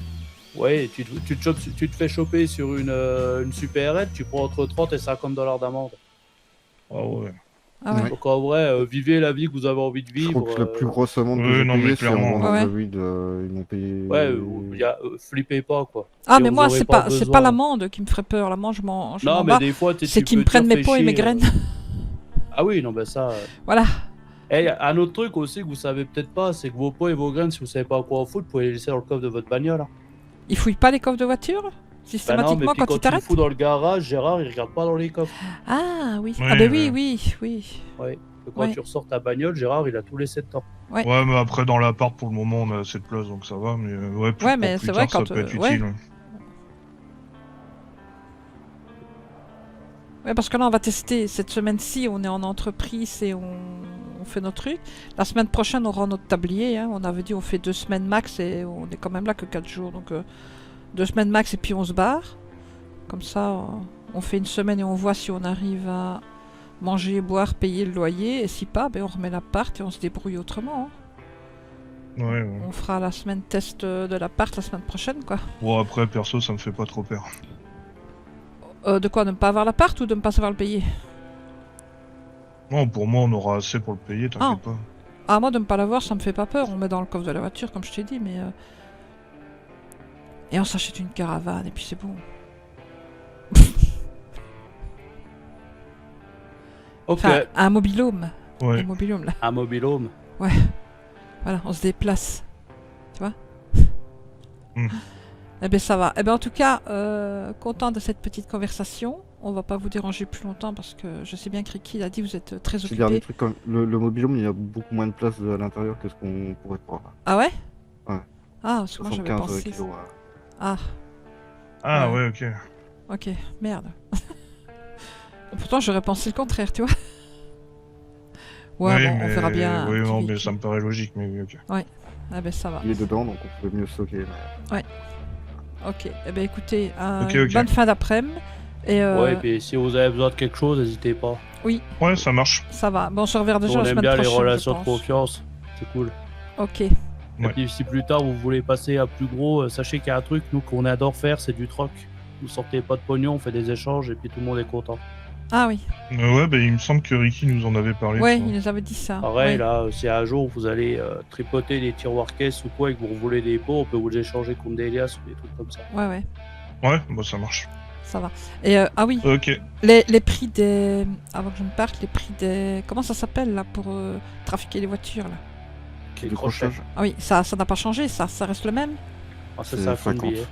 S8: Ouais, tu te fais choper sur une supérette, tu prends entre 30 et 50 $ d'amende.
S1: Ah ouais.
S2: Ah ouais.
S4: Ouais.
S8: Donc en vrai, vivez la vie que vous avez envie de
S4: Je
S8: vivre.
S4: crois que la plus grosse amende
S1: Ouais,
S4: que j'ai
S1: non, mais
S4: payée, c'est en
S1: clairement.
S4: vendant
S2: Ouais.
S4: de la weed. Ils m'ont payé.
S8: Ouais, flippez pas quoi.
S2: Ah,
S8: Et
S2: mais
S8: vous
S2: moi,
S8: aurez
S2: c'est
S8: pas
S2: pas, c'est
S8: besoin.
S2: pas l'amende qui me ferait peur. L'amende, je m'en
S8: Non, mais
S2: bats.
S8: des fois,
S2: C'est qu'ils me prennent mes pots et mes graines.
S8: Ah oui, non, ben ça.
S2: Voilà.
S8: Et un autre truc aussi que vous savez peut-être pas, c'est que vos pots et vos graines, si vous savez pas quoi en foutre, vous pouvez les laisser dans le coffre de votre bagnole. Hein.
S2: Ils fouillent pas les coffres de voiture
S8: Bah non, mais
S2: systématiquement
S8: puis
S2: quand ils
S8: quand tu le
S2: t'arrêtent
S8: fous dans le garage, Gérard, il regarde pas dans les coffres.
S2: Ah oui.
S1: Ouais,
S2: Ah ben oui,
S1: ouais.
S2: oui.
S8: Ouais. Que quand
S2: Ouais.
S8: tu ressors ta bagnole, Gérard, il a tout laissé dedans.
S2: Ouais.
S1: Ouais, mais après, dans l'appart, pour le moment, on a assez de place, donc ça va. Mais ouais,
S2: Ouais,
S1: pour
S2: mais
S1: plus
S2: c'est vrai,
S1: tard,
S2: quand,
S1: ça peut être
S2: ouais.
S1: utile.
S2: Ouais, parce que là, on va tester. Cette semaine-ci, on est en entreprise et on fait nos trucs. La semaine prochaine, on rend notre tablier. Hein. On avait dit on fait 2 semaines max et on est quand même là que 4 jours. Donc 2 semaines max et puis on se barre. Comme ça, on fait une semaine et on voit si on arrive à manger, boire, payer le loyer. Et si pas, ben, on remet l'appart et on se débrouille autrement. Hein.
S1: Ouais, ouais.
S2: On fera la semaine test de l'appart la semaine prochaine, quoi.
S1: Bon, après, perso, ça me fait pas trop peur.
S2: De quoi? De ne pas avoir l'appart ou de ne pas savoir le payer?
S1: Non, pour moi, on aura assez pour le payer, t'inquiète pas.
S2: Ah, moi, de ne pas l'avoir, ça me fait pas peur. On met dans le coffre de la voiture, comme je t'ai dit, mais... Et on s'achète une caravane, et puis c'est bon.
S8: Ok,
S2: Enfin, un mobilhome.
S1: Ouais.
S2: Un mobilhome, là.
S8: un mobilhome.
S2: Voilà, on se déplace. Tu vois Eh bien, ça va. Eh bien, en tout cas, content de cette petite conversation. On va pas vous déranger plus longtemps, parce que je sais bien que Ricky il a dit que vous êtes très
S4: J'ai gardé
S2: occupé.
S4: des trucs comme le mobilhome, il y a beaucoup moins de place à l'intérieur que ce qu'on pourrait croire.
S2: Ah ouais?
S4: Ouais.
S2: Ah, parce que moi j'avais
S4: 75
S2: pensé.
S4: kilos.
S2: Ah,
S1: Ah
S2: Ouais.
S1: ouais, ok.
S2: ok, merde. Pourtant j'aurais pensé le contraire, tu vois. Ouais,
S1: oui,
S2: bon,
S1: mais...
S2: on verra bien.
S1: Oui,
S2: un petit
S1: non, mais
S2: véhicule.
S1: ça me paraît logique, mais oui, ok.
S2: Ah ben ça va.
S4: Il est dedans, donc on pouvait mieux stocker. Mais...
S2: Ok, eh ben écoutez,
S1: Ok, ok.
S2: bonne fin d'après-midi. Et
S8: Ouais, et puis si vous avez besoin de quelque chose, n'hésitez pas.
S1: Ouais, ça marche.
S2: ça va. Bon, on se reverra déjà
S8: On
S2: la
S8: aime
S2: semaine
S8: bien les
S2: prochaine, je
S8: relations de
S2: pense.
S8: confiance. C'est cool.
S2: Ok,
S8: Et
S1: Ouais.
S8: puis si plus tard vous voulez passer à plus gros, sachez qu'il y a un truc, nous, qu'on adore faire, c'est du troc. Vous sortez pas de pognon, on fait des échanges et puis tout le monde est content.
S2: ah oui,
S1: Ouais, bah il me semble que Ricky nous en avait parlé.
S2: ouais,
S1: ça.
S2: il nous avait dit ça.
S8: Pareil,
S2: ouais.
S8: là, si un jour vous allez tripoter des tiroirs caisses ou quoi et que vous voulez des pots, on peut vous les échanger contre des liasses ou des trucs comme ça.
S2: Ouais, ouais,
S1: Ouais, bah ça marche.
S2: ça va. Et ah oui,
S1: Ok.
S2: les prix des... Avant que je ne parte, les prix des... Comment ça s'appelle là pour trafiquer les voitures là?
S8: Les
S4: Du
S8: crochets.
S4: crochage.
S2: Ah oui, ça n'a pas changé, ça reste le même?
S8: Ah, c'est
S4: C'est
S8: ça, faut le
S4: 50.
S8: billet.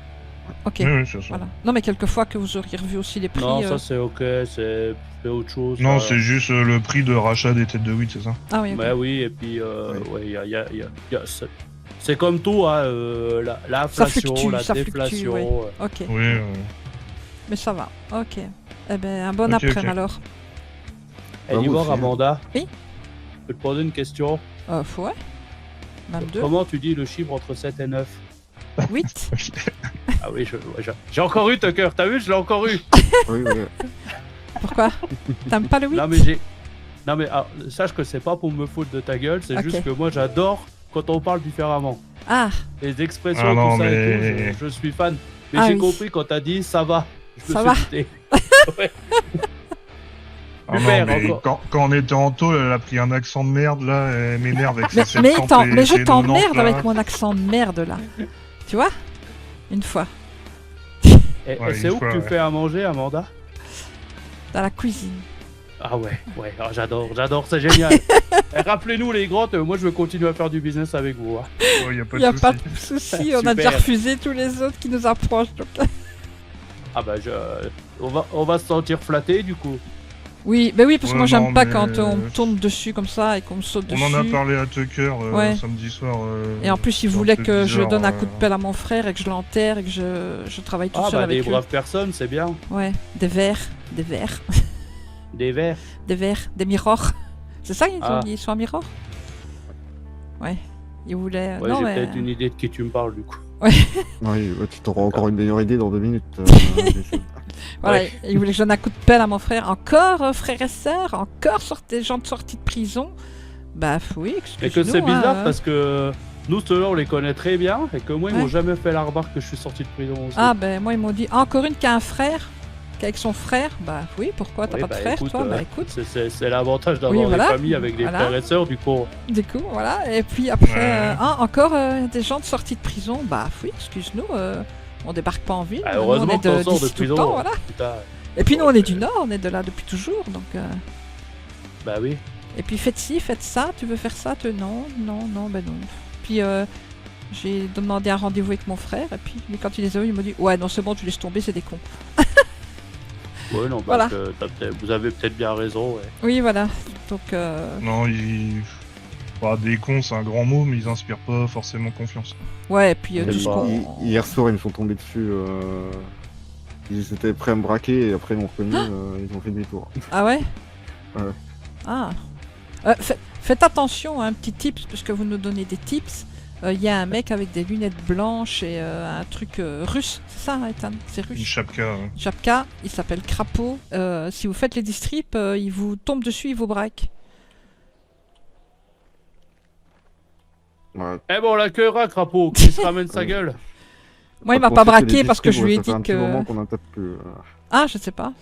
S2: Ok,
S1: Oui, oui, c'est ça.
S2: voilà. Non mais quelquefois que vous auriez revu aussi les prix...
S8: Non, ça c'est ok, c'est autre chose.
S1: Non,
S8: ça.
S1: c'est juste le prix de rachat des têtes de weed, c'est ça?
S2: Ah oui, ok.
S8: Mais oui, et puis,
S4: Ouais.
S8: ouais, c'est comme tout, hein, l'inflation,
S2: fluctue,
S8: la
S2: ça fluctue,
S8: déflation.
S2: ouais. Ok,
S1: Oui,
S2: mais ça va, ok. Eh ben, un bon
S1: Ok,
S2: après-midi
S1: ok.
S2: alors.
S8: Et
S4: Ah,
S8: d'Ivoire,
S4: vous aussi.
S8: Amanda.
S2: Oui.
S8: Je peux te poser une question.
S2: Ouais. Même deux.
S8: Comment tu dis le chiffre entre 7 et 9?
S2: 8.
S8: Ah oui, j'ai encore eu Tucker, t'as vu, je l'ai encore eu.
S4: Oui, oui.
S2: Pourquoi? T'aimes pas le 8?
S8: Non mais sache que c'est pas pour me foutre de ta gueule, c'est
S2: Ok.
S8: juste que moi j'adore quand on parle différemment.
S2: Ah,
S8: Les expressions,
S1: Ah non,
S8: tout ça et
S1: mais-
S8: tout, je suis fan. Mais
S2: Ah
S8: j'ai
S2: oui.
S8: compris quand t'as dit ça va. Je me
S2: Ça
S8: suis
S2: va.
S8: douté. Ouais.
S1: Ah non,
S8: Super,
S1: mais
S8: encore.
S1: quand on était en taux, elle a pris un accent de merde là, elle m'énerve avec
S2: mais,
S1: ses
S2: mais,
S1: 70
S2: attends,
S1: et
S2: mais je
S1: ses 90,
S2: t'emmerde
S1: là.
S2: avec mon accent de merde là. Tu vois? Une fois,
S8: Et
S1: Ouais,
S8: c'est
S1: une
S8: où
S1: fois,
S8: que tu
S1: ouais.
S8: fais à manger, Amanda?
S2: dans la cuisine.
S8: Ah ouais, ah, j'adore, c'est génial. Et rappelez-nous les grands, moi je veux continuer à faire du business avec vous. Hein.
S1: Ouais, y a pas
S2: Il n'y a
S1: de
S2: pas
S1: souci.
S2: de souci, on a
S8: Super.
S2: déjà refusé tous les autres qui nous approchent. Donc...
S8: Ah bah on va se sentir flatté du coup.
S2: Oui, mais oui, parce que
S1: Ouais,
S2: moi j'aime
S1: non,
S2: pas
S1: mais-
S2: quand on me tourne dessus comme ça et qu'on me saute
S1: On
S2: dessus.
S1: en a parlé à Tucker
S2: Ouais.
S1: samedi soir.
S2: Et en plus, il
S1: c'est un
S2: voulait
S1: peu
S2: que je
S1: bizarre,
S2: donne un coup de pelle à mon frère et que je l'enterre et que je travaille tout
S8: Ah
S2: seul
S8: bah des
S2: avec lui.
S8: braves personnes, c'est bien.
S2: Ouais, des verres,
S8: Des verres.
S2: des verres, des mirrors. C'est ça,
S8: Ah.
S2: ils sont à mirror? Ouais, il voulait...
S8: Ouais,
S2: non,
S8: j'ai
S2: mais...
S8: peut-être une idée de qui tu me parles du coup.
S4: Oui, ouais, tu t'auras encore une meilleure idée dans 2 minutes. Jason.
S2: Voilà,
S8: Ouais.
S2: il voulait que je donne un coup de pelle à mon frère. Encore, frère et sœur? Encore des gens de sortie de prison? Bah oui,
S8: Et que
S2: excuse-nous.
S8: c'est bizarre
S2: hein.
S8: parce que nous ceux-là on les connaît très bien et que moi ils
S2: Ouais.
S8: m'ont jamais fait la remarque que je suis sorti de prison aussi.
S2: Ah ben moi ils m'ont dit, encore une qui a un frère? Qu'avec son frère? Bah oui, pourquoi? T'as
S8: Oui,
S2: pas
S8: bah,
S2: de frère
S8: écoute,
S2: toi? Bah écoute,
S8: c'est l'avantage d'avoir
S2: Oui, voilà.
S8: des familles avec des
S2: Voilà.
S8: frères et sœurs du coup.
S2: du coup, voilà. Et puis après,
S1: Ouais.
S2: encore des gens de sortie de prison? Bah oui, excuse-nous, on débarque pas en ville.
S8: Ah,
S2: nous, on
S8: heureusement
S2: est
S8: que t'en sors de
S2: d'ici tout le
S8: prison.
S2: temps, voilà.
S8: Putain.
S2: Et puis nous on est du Nord, on est de là depuis toujours, donc...
S8: Bah oui.
S2: Et puis faites ci, faites ça, tu veux faire ça, non, ben non. Puis j'ai demandé un rendez-vous avec mon frère, et puis lui, quand il les a eu, il m'a dit, ouais non c'est bon, tu laisses tomber, c'est des cons.
S8: Ouais, non,
S2: Voilà.
S8: vous avez peut-être bien raison. Ouais.
S2: Oui voilà, donc
S1: Non, des cons, c'est un grand mot, mais ils inspirent pas forcément confiance.
S2: ouais, et puis
S8: Mais
S2: tout ce
S8: bah,
S2: qu'on...
S4: Hier soir, ils me sont tombés dessus. Ils étaient prêts à me braquer et après ils m'ont reconnu, ils ont fait demi-tour.
S2: Ah ouais?
S4: Ouais.
S2: Ah. Faites attention, un petit tips, parce que vous nous donnez des tips. Il y a un mec avec des lunettes blanches et un truc russe, c'est ça, Ethan? C'est
S1: Une
S2: russe.
S1: chapka.
S2: Chapka, il s'appelle Crapaud. Si vous faites les distrips, il vous tombe dessus, il vous braque.
S4: Ouais.
S8: Eh bon, on l'accueillera, Crapaud, qui se ramène sa gueule.
S2: Moi, il m'a
S4: Par
S2: pas
S4: contre, c'est
S2: braqué
S4: des
S2: parce que je lui ai
S4: distribs,
S2: dit
S4: ça fait un petit
S2: que...
S4: moment qu'on en tape plus.
S2: Ah, je sais pas.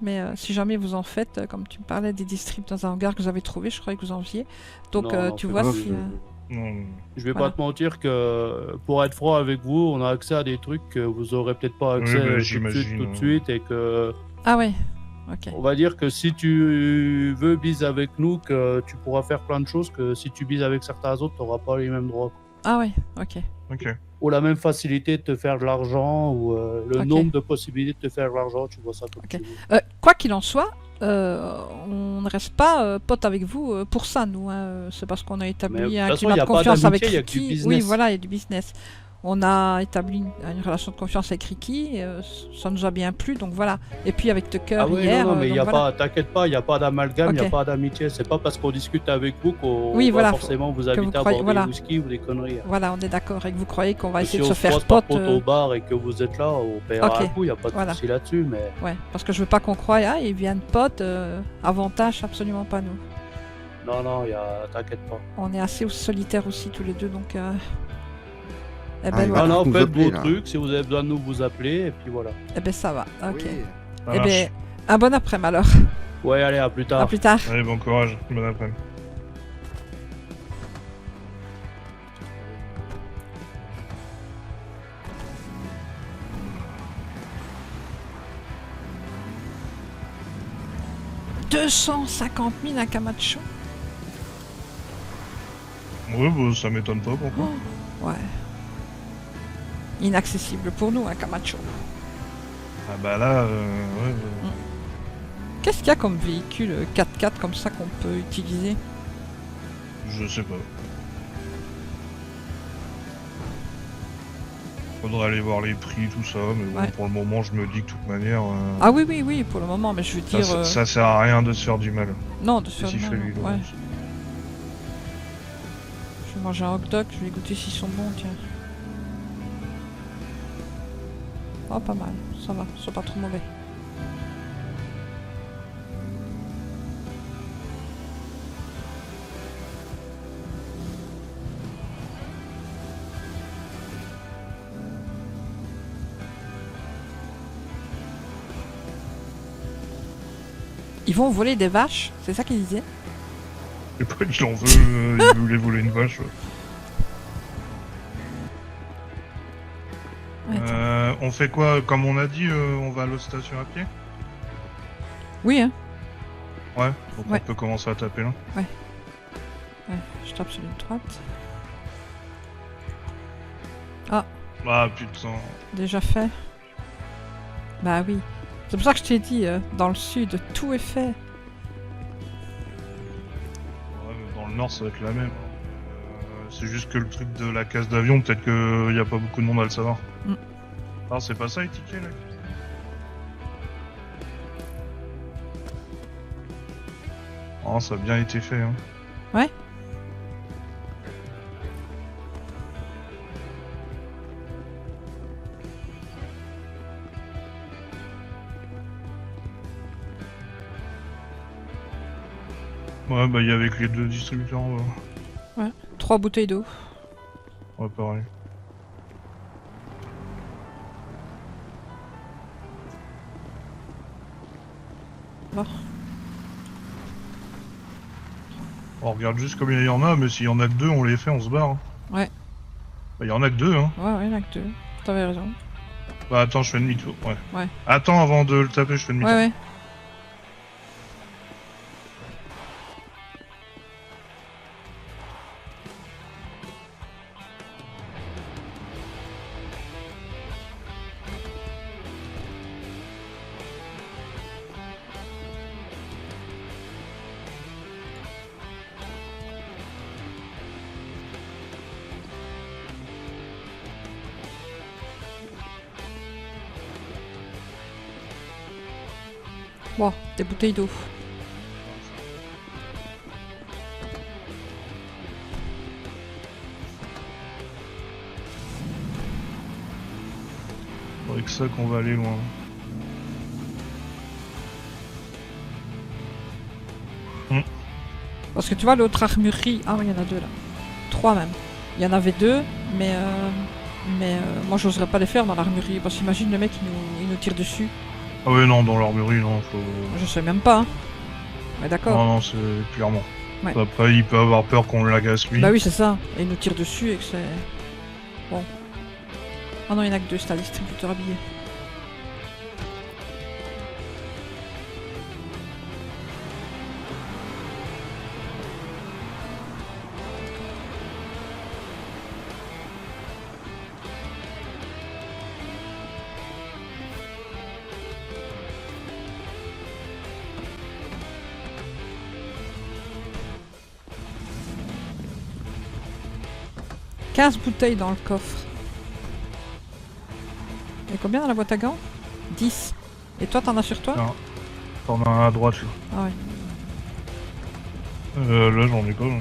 S2: Mais si jamais vous en faites, comme tu me parlais des distrips dans un hangar que vous avez trouvé, je croyais que vous en faisiez. Donc
S8: Non, non,
S2: tu
S8: c'est
S2: vois
S8: pas
S2: si...
S1: Non,
S8: Je vais
S2: Voilà.
S8: pas te mentir que, pour être franc avec vous, on a accès à des trucs que vous aurez peut-être pas accès
S1: Oui, bah,
S8: tout de
S1: j'imagine,
S8: suite, tout de suite, et que
S2: Ah ouais, ok.
S8: on va dire que si tu veux bise avec nous, que tu pourras faire plein de choses que si tu bises avec certains autres, t'auras pas les mêmes droits.
S2: Ah ouais, ok.
S1: ok.
S8: Ou la même facilité de te faire de l'argent, ou le
S2: Ok.
S8: nombre de possibilités de te faire de l'argent, tu vois ça comme
S2: Ok.
S8: tu veux.
S2: Quoi qu'il en soit, on ne reste pas potes avec vous pour ça, nous. Hein. C'est parce qu'on a établi
S8: Mais, de
S2: un
S8: toute façon,
S2: climat
S8: y a
S2: de
S8: pas
S2: confiance avec
S8: d'amitié, y a que du
S2: Ricky.
S8: business.
S2: Oui, voilà, il y a du business. On a établi une relation de confiance avec Ricky, ça nous a bien plu, donc voilà. Et puis avec Tucker
S8: Ah oui,
S2: hier,
S8: non, mais
S2: donc
S8: y a
S2: voilà.
S8: pas, t'inquiète pas, il n'y a pas d'amalgame, il n'y
S2: Ok.
S8: a pas d'amitié. C'est pas parce qu'on discute avec vous qu'on
S2: Oui,
S8: va
S2: voilà,
S8: forcément vous
S2: vous
S8: inviter à
S2: croyez-
S8: boire
S2: voilà.
S8: des whisky ou des conneries.
S2: Voilà, on est d'accord, et que vous croyez qu'on va
S8: Et
S2: essayer
S8: si
S2: de
S8: on
S2: se
S8: se
S2: faire
S8: croise par
S2: pote.
S8: contre au bar et que vous êtes là, on paiera
S2: Ok,
S8: un coup, il n'y a pas de
S2: voilà.
S8: souci là-dessus, mais...
S2: Ouais, parce que je veux pas qu'on croie, ah, ils viennent potes, avantage absolument pas nous.
S8: Non, t'inquiète pas.
S2: On est assez solitaires aussi tous les deux, donc... Eh
S4: Ah,
S2: ben
S4: il va
S2: voilà,
S8: Non,
S4: nous
S8: faites
S4: appeler,
S8: vos
S4: là.
S8: trucs, si vous avez besoin de nous, vous appelez, et puis voilà.
S2: eh ben ça va, ok.
S4: Oui.
S1: Ça
S2: Eh
S1: marche.
S2: ben, un bon après-midi alors.
S8: Ouais, allez, à plus tard.
S2: À plus tard.
S1: Allez, bon courage, bon après-midi.
S2: « 250 000 à Camacho.
S1: Ouais, bah, ça m'étonne pas, pourquoi.
S2: Ouais. Inaccessible pour nous, un Camacho.
S1: Ah bah là, ouais,
S2: Qu'est-ce qu'il y a comme véhicule 4x4 comme ça qu'on peut utiliser?
S1: je sais pas. Faudrait aller voir les prix, tout ça, mais bon,
S2: Ouais.
S1: pour le moment, je me dis que de toute manière,
S2: Ah oui, oui, oui, pour le moment, mais je veux
S1: ça,
S2: dire...
S1: ça sert à rien de se faire du mal.
S2: Non, de se faire
S1: Si
S2: du
S1: fait
S2: mal,
S1: lui,
S2: ouais. Je vais manger un hot dog, je vais goûter s'ils sont bons, tiens. Oh, pas mal, ça va, c'est pas trop mauvais. Ils vont voler des vaches, c'est ça qu'ils disaient?
S1: Je sais pas, il en veut, il voulait voler une vache.
S2: Ouais, tiens.
S1: On fait quoi? Comme on a dit, on va à l'autre station à pied?
S2: Oui, hein.
S1: Ouais, donc
S2: Ouais.
S1: on peut commencer à taper là.
S2: Ouais, je tape sur une droite.
S1: Ah putain.
S2: Déjà fait. Bah oui. C'est pour ça que je t'ai dit, dans le sud, tout est fait.
S1: Ouais, mais dans le nord, ça va être la même. C'est juste que le truc de la case d'avion, peut-être qu'il n'y a pas beaucoup de monde à le savoir.
S2: Mm.
S1: Ah, c'est pas ça les tickets là? Oh, ça a bien été fait, hein.
S2: Ouais.
S1: Ouais, bah il y avait que les deux distributeurs en bas.
S2: 3 bouteilles d'eau.
S1: Ouais, pareil.
S2: Bon.
S1: On regarde juste combien il y en a, mais s'il y en a que deux, on les fait, on se barre. Hein.
S2: Ouais.
S1: Bah il y en a que deux, hein.
S2: Ouais, il y en a que 2. T'avais raison.
S1: Bah attends, je fais demi-tour, ouais.
S2: Ouais.
S1: Attends, avant de le taper, je fais demi-tour.
S2: Ouais, ouais. Bon, des bouteilles d'eau.
S1: C'est avec ça qu'on va aller loin.
S2: Parce que tu vois, l'autre armurerie... Ah oui, il y en a 2 là. 3 même. Il y en avait 2, mais moi j'oserais pas les faire dans l'armurerie. Parce qu'imagine le mec, il nous tire dessus.
S1: Ah ouais, non, dans l'armurerie, non, faut...
S2: Je sais même pas. Hein. Mais d'accord.
S1: Non, non, c'est clairement.
S2: Ouais.
S1: Après, il peut avoir peur qu'on l'agace lui.
S2: Bah oui, c'est ça. Et il nous tire dessus et que c'est... Bon. Ah non, il y en a que 2, c'est un distributeur habillé. « 15 bouteilles dans le coffre. Et combien dans la boîte à gants? 10. Et toi, t'en as sur toi?
S1: Non. T'en as un à droite là.
S2: Ah ouais.
S1: Là j'en ai pas. Là.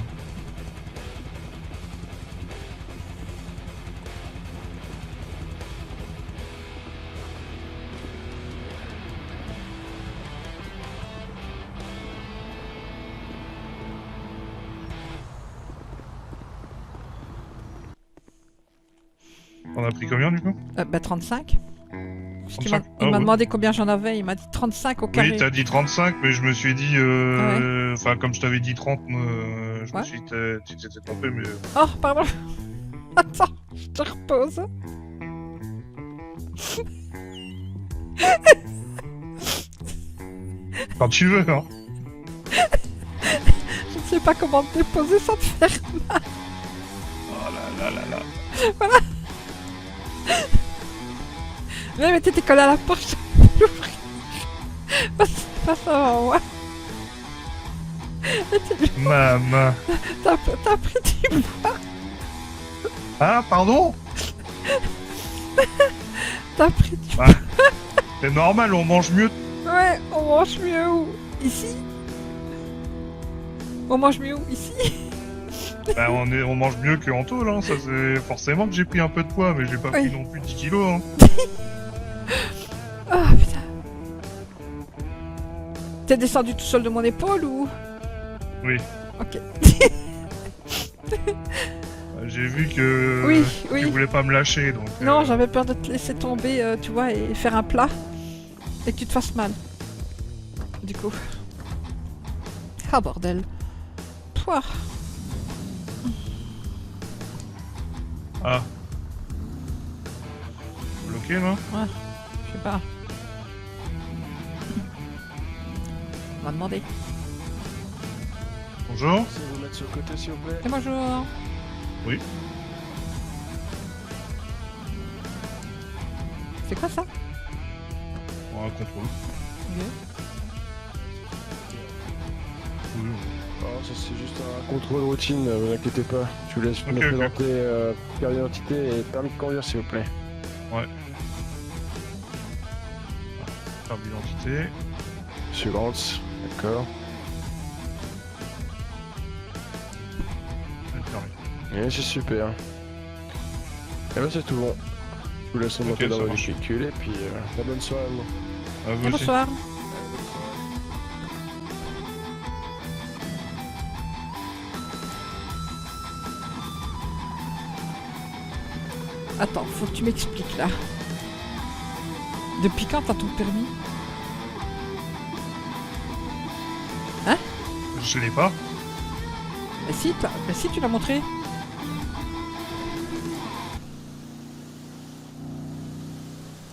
S1: On a pris combien du coup?
S2: Bah 35. Parce qu'il
S1: 35.
S2: il m'a
S1: ouais.
S2: demandé combien j'en avais, il m'a dit 35 au carré.
S1: Oui, t'as dit 35, mais je me suis dit... Enfin, comme je t'avais dit 30, je me suis dit tu t'étais trompé, mais...
S2: Oh, pardon. Attends, je te repose.
S1: Quand tu veux, hein.
S2: Je ne sais pas comment te déposer sans te faire.
S1: Oh là là là là.
S2: Voilà. Mais t'étais collé à la porte. Passe avant moi.
S1: Maman.
S2: T'as pris du poids.
S1: Ah, pardon.
S2: T'as pris du poids.
S1: C'est normal, on mange mieux.
S2: Ouais, on mange mieux où? Ici? On mange mieux où? Ici?
S1: Bah, on mange mieux que en tôle, hein. Ça c'est forcément que j'ai pris un peu de poids, mais j'ai pas pris non plus 10 kilos, hein.
S2: Oh putain. T'es descendu tout seul de mon épaule ou?
S1: Oui.
S2: Ok.
S1: J'ai vu que
S2: Oui.
S1: tu voulais pas me lâcher, donc...
S2: Non, j'avais peur de te laisser tomber, tu vois, et faire un plat. Et que tu te fasses mal. Du coup. Ah bordel. Pouah.
S1: Ah. Bloqué, là?
S2: Ouais, je sais pas. On va demander.
S1: Bonjour.
S10: Vous mettre sur le côté, s'il vous plaît.
S2: Et bonjour.
S1: Oui.
S2: C'est quoi ça?
S1: Un contrôle.
S2: Ok.
S1: Oui.
S10: Non, ça c'est juste un contrôle routine, vous inquiétez pas. Je vous laisse me
S1: Ok.
S10: présenter carte d'identité et permis de conduire, s'il vous plaît.
S1: Ouais. Carte d'identité.
S10: Monsieur Grantz, d'accord. Et c'est super. Et ben c'est tout bon. Je vous laisse monter
S1: Ok,
S10: dans
S1: ça
S10: votre
S1: marche.
S10: véhicule et puis la bonne soirée à vous.
S1: À vous
S2: Et
S1: aussi.
S2: bonsoir. Attends, faut que tu m'expliques là. Depuis quand t'as ton permis? Hein?
S1: Je l'ai pas.
S2: Mais si, tu l'as montré.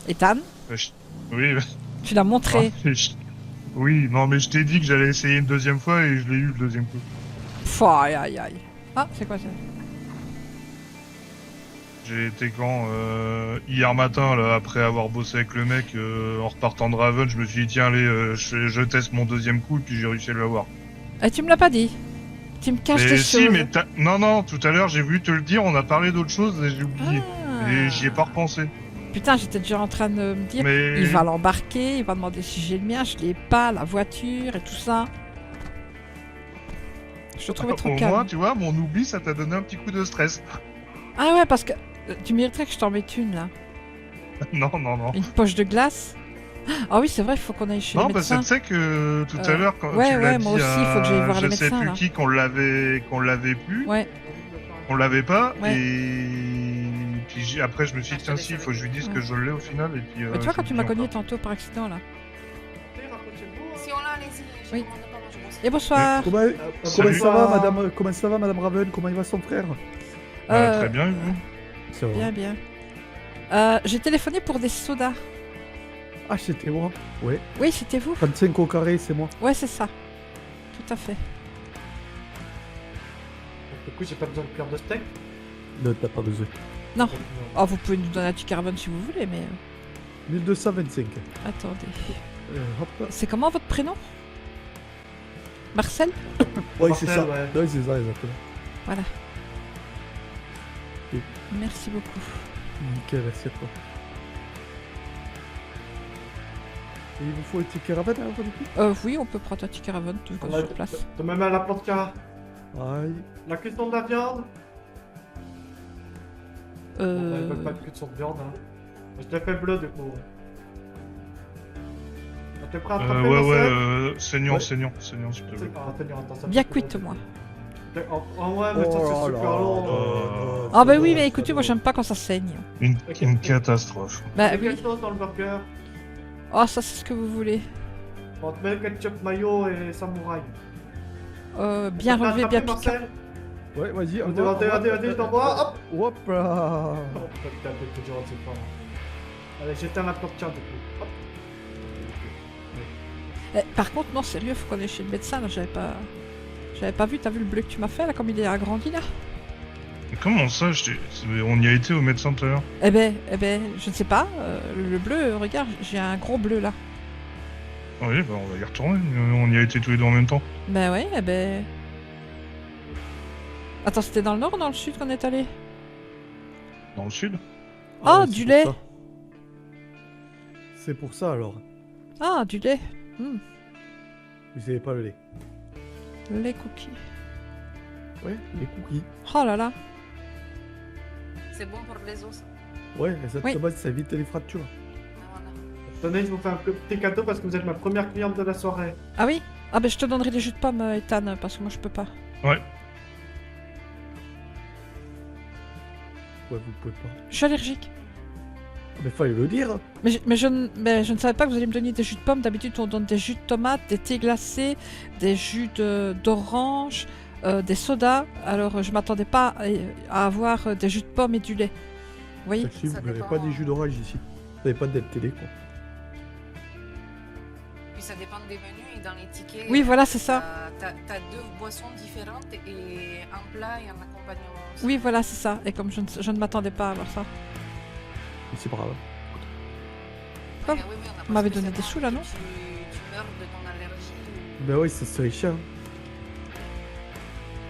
S2: Ethan,
S1: Oui.
S2: tu l'as montré.
S1: Oui, non, mais je t'ai dit que j'allais essayer une deuxième fois et je l'ai eu le deuxième coup.
S2: Pfff, aïe aïe aïe. Ah, c'est quoi ça?
S1: J'ai été quand hier matin, là, après avoir bossé avec le mec en repartant de Raven, je me suis dit tiens allez, je teste mon deuxième coup et puis j'ai réussi à l'avoir.
S2: Et tu me l'as pas dit. Tu me caches
S1: Mais
S2: des
S1: si,
S2: choses.
S1: mais non, tout à l'heure j'ai voulu te le dire, on a parlé d'autre chose et j'ai oublié.
S2: Ah.
S1: Et j'y ai pas repensé.
S2: Putain, j'étais déjà en train de me dire,
S1: Mais...
S2: il va l'embarquer, il va demander si j'ai le mien, je l'ai pas, la voiture et tout ça. Je te trouvais trop
S1: Au
S2: calme.
S1: moins, tu vois, mon oubli, ça t'a donné un petit coup de stress.
S2: Ah ouais, parce que tu mériterais que je t'en mette une là.
S1: Non.
S2: Une poche de glace. Ah oui, c'est vrai, il faut qu'on aille chez
S1: Non,
S2: le
S1: parce que
S2: médecin.
S1: tu sais que tout à l'heure, quand
S2: ouais,
S1: tu l'as
S2: ouais,
S1: dit
S2: moi aussi, il faut que j'aille voir
S1: je
S2: les
S1: sais
S2: médecins,
S1: plus
S2: là.
S1: qui qu'on l'avait plus,
S2: Ouais.
S1: on l'avait pas,
S2: Ouais.
S1: et puis après je me suis dit tiens si, il faut que je lui dise que je l'ai au final, et puis...
S2: Mais tu vois, quand tu m'as
S1: connu
S2: cogné tantôt par accident là.
S11: Si on l'a, allez-y.
S2: Oui. Et bonsoir.
S12: Comment
S1: Salut.
S12: ça va, madame? Comment ça va, madame Raven? Comment il va son frère?
S1: Très bien, et vous?
S12: Ça va.
S2: Bien, bien. J'ai téléphoné pour des sodas.
S12: Ah, c'était moi? Ouais.
S2: Oui, c'était vous.
S12: 35 au carré, c'est moi.
S2: Ouais, c'est ça. Tout à fait.
S13: Du coup, j'ai pas besoin de cœur de steak?
S12: Non, t'as pas besoin.
S2: Non. Oh, vous pouvez nous donner un petit carbone si vous voulez, mais...
S12: 1225.
S2: Attendez.
S12: Hop.
S2: C'est comment votre prénom? Marcel?
S12: Ouais, c'est ça.
S13: Ouais.
S12: Ouais, c'est ça, exactement.
S2: Voilà.
S12: Oui.
S2: Merci beaucoup.
S12: Nickel, merci à toi. Et il vous faut le ticket Raven alors du coup?
S2: Oui, on peut prendre un ticket Raven sur place.
S13: Tu me mets à la plancha.
S12: Aïe.
S13: La cuisson de la viande. Ils veulent pas de cuisson de viande, hein. Je l'ai fait bleu du coup. T'es prêt à attraper
S1: saignant,
S13: Ouais.
S1: s'il te plaît.
S13: Attends, ça
S2: Bien
S13: fait
S2: cuite, moi.
S13: Oh ouais, mais ça c'est super long.
S2: Ah bah oui, mais écoutez, moi j'aime pas quand ça saigne.
S1: Une catastrophe.
S2: Bah
S13: Mets
S2: oui.
S13: quelque chose dans le burger.
S2: Oh, ça c'est ce que vous voulez.
S13: On te met ketchup mayo et samouraï.
S2: Bien
S13: T'as
S2: relevé,
S13: attrapé,
S2: bien piquant.
S13: Marcel.
S12: Ouais, vas-y,
S13: Allez, je t'envoie. Hop.
S12: Hop là.
S13: Oh putain, t'es dur, c'est pas. Allez, j'éteins la plancha du coup. Hop.
S2: Par contre, non, sérieux, faut qu'on aille chez le médecin, là, j'avais pas vu, t'as vu le bleu que tu m'as fait, là, comme il est agrandi, là?
S1: Mais comment ça, on y a été au médecin tout à l'heure.
S2: Eh ben, je ne sais pas, le bleu, regarde, j'ai un gros bleu, là.
S1: Oui, bah on va y retourner, on y a été tous les deux en même temps.
S2: Ben ouais, eh ben... Attends, c'était dans le nord ou dans le sud qu'on est allé?
S1: Dans le sud.
S2: Ah,
S12: ouais,
S2: du
S12: c'est
S2: lait.
S12: pour ça. C'est pour ça alors.
S2: Ah, du lait.
S12: Vous savez pas le lait.
S2: Les cookies.
S12: Ouais, les cookies.
S2: Oh là là.
S11: C'est bon pour les os.
S12: Ouais, exactement, ça évite les fractures.
S13: Tenez, je vous fais un petit cadeau parce que vous êtes ma première cliente de la soirée.
S2: Ah oui? Ah ben je te donnerai des jus de pomme, Ethan, parce que moi je peux pas.
S1: Ouais.
S12: Ouais, vous pouvez pas.
S2: Je suis allergique.
S12: Mais fallait le dire.
S2: Mais je ne savais pas que vous alliez me donner des jus de pommes. D'habitude, on donne des jus de tomates, des thés glacés, des jus d'orange, des sodas. Alors, je m'attendais pas à avoir des jus de pommes et du lait. Vous voyez?
S12: Si, vous n'avez pas des jus d'orange ici. Vous n'avez pas de télé, quoi.
S11: Puis ça dépend des menus et dans les tickets.
S2: Oui, voilà, c'est ça.
S11: T'as deux boissons différentes et un plat et un accompagnement. Aussi.
S2: Oui, voilà, c'est ça. Et comme je ne m'attendais pas à avoir ça.
S12: C'est pas grave.
S2: Quoi?
S11: Oui, on a
S2: Vous m'avez donné des sous là, non?
S11: Tu meurs de ton allergie.
S12: Ben oui, ça serait chiant.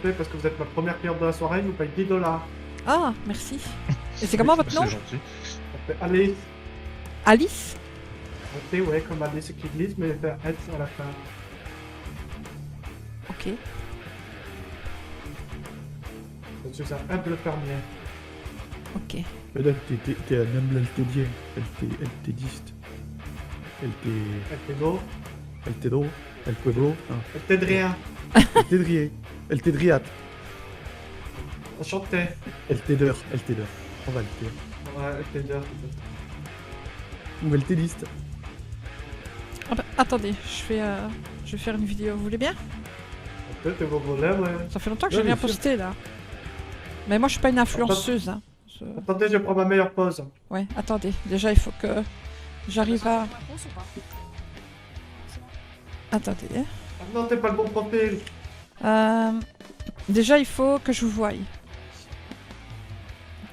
S13: Parce que vous êtes ma première cliente de la soirée, je vous paye 10 $.
S2: Ah, merci. Et c'est comment votre nom?
S1: C'est gentil.
S13: Ça fait Alice.
S2: Alice?
S13: Ok, ouais, comme Alice qui glisse, mais faire S à la fin.
S2: Ok.
S13: Je suis un humble fermier.
S2: Ok.
S12: Mais là, t'es un humble LTD. LTDiste.
S13: LTDO.
S12: LTDO. El Pueblo.
S13: LTDrien.
S12: LTDrier. LTDriat.
S13: Enchanté.
S12: LTDer. On va LTDer.
S13: Ouais, LTDer.
S12: Ou LTDiste.
S2: Ah bah, attendez, je vais faire une vidéo. Vous voulez bien?
S13: Peut-être vous voulez, ouais.
S2: Ça fait longtemps que j'ai rien posté là. Mais moi je suis pas une influenceuse. Hein.
S13: Attendez, je prends ma meilleure pause.
S2: Ouais, attendez. Déjà il faut que j'arrive à... Attendez.
S13: Ah non, t'es pas le bon profil.
S2: Déjà il faut que je vous voie.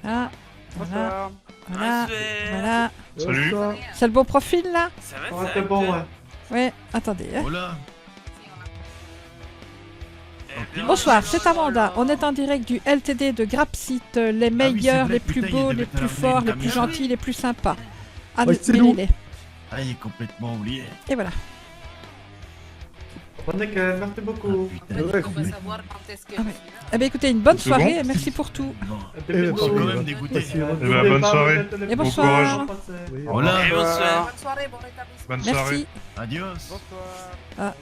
S2: Voilà.
S13: Bonsoir.
S2: Voilà.
S1: Salut.
S2: C'est le bon profil là?
S13: Ça va, c'est bon, ouais.
S2: Ouais, attendez. Hein.
S9: Hola.
S2: Bonsoir, c'est Amanda. On est en direct du LTD de Grapsite, les meilleurs, les plus beaux, les plus forts, les plus gentils, les plus sympas. Ah,
S12: c'est nous.
S9: Ah, il est complètement oublié.
S2: Et voilà.
S13: Merci beaucoup.
S11: On va savoir quand est-ce que...
S2: Eh bien écoutez, une bonne
S1: C'est
S2: soirée
S1: bon
S2: et merci pour tout.
S9: quand même dégoûté.
S1: Eh ben, bonne soirée.
S2: Et
S1: Bon
S2: bonsoir.
S1: courage.
S9: Hola.
S11: Bonne soirée, bon rétablissement.
S1: Bonne
S2: Merci.
S1: soirée.
S9: Adios.
S2: Ah.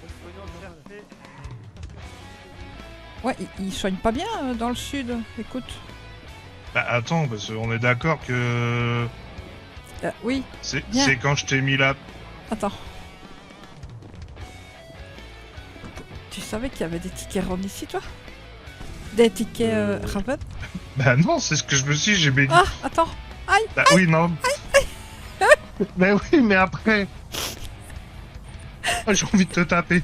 S2: Ouais, ils soignent pas bien dans le sud, écoute.
S1: Bah attends, parce qu'on est d'accord que...
S2: Oui,
S1: C'est
S2: Bien.
S1: quand je t'ai mis là.
S2: attends. Tu savais qu'il y avait des tickets ronds ici, toi? Des tickets Raven?
S1: Bah non, c'est ce que je me suis dit, j'ai béni.
S2: Ah, attends. Aïe,
S1: Bah oui, non. Bah oui, mais après... Ah, j'ai envie de te taper.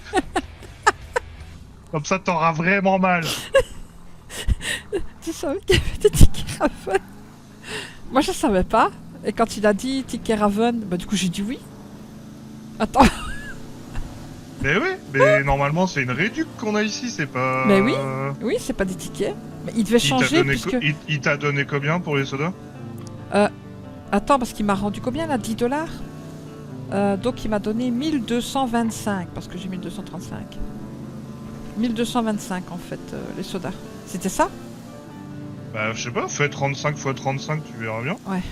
S1: Comme ça, t'auras vraiment mal.
S2: tu savais qu'il y avait des tickets Raven? Moi, je savais pas. Et quand il a dit ticket Raven, bah du coup, j'ai dit oui. Attends.
S1: Mais oui, mais normalement, c'est une réduc qu'on a ici, c'est pas...
S2: Mais oui. Oui, c'est pas des tickets. Mais il devait changer puisque...
S1: Il t'a donné combien pour les sodas?
S2: Attends, parce qu'il m'a rendu combien là? 10 $? Donc il m'a donné 1225 parce que j'ai 1235. 1225 en fait, les sodas. C'était ça?
S1: Bah, je sais pas, fais 35 x 35, tu verras bien.
S2: Ouais.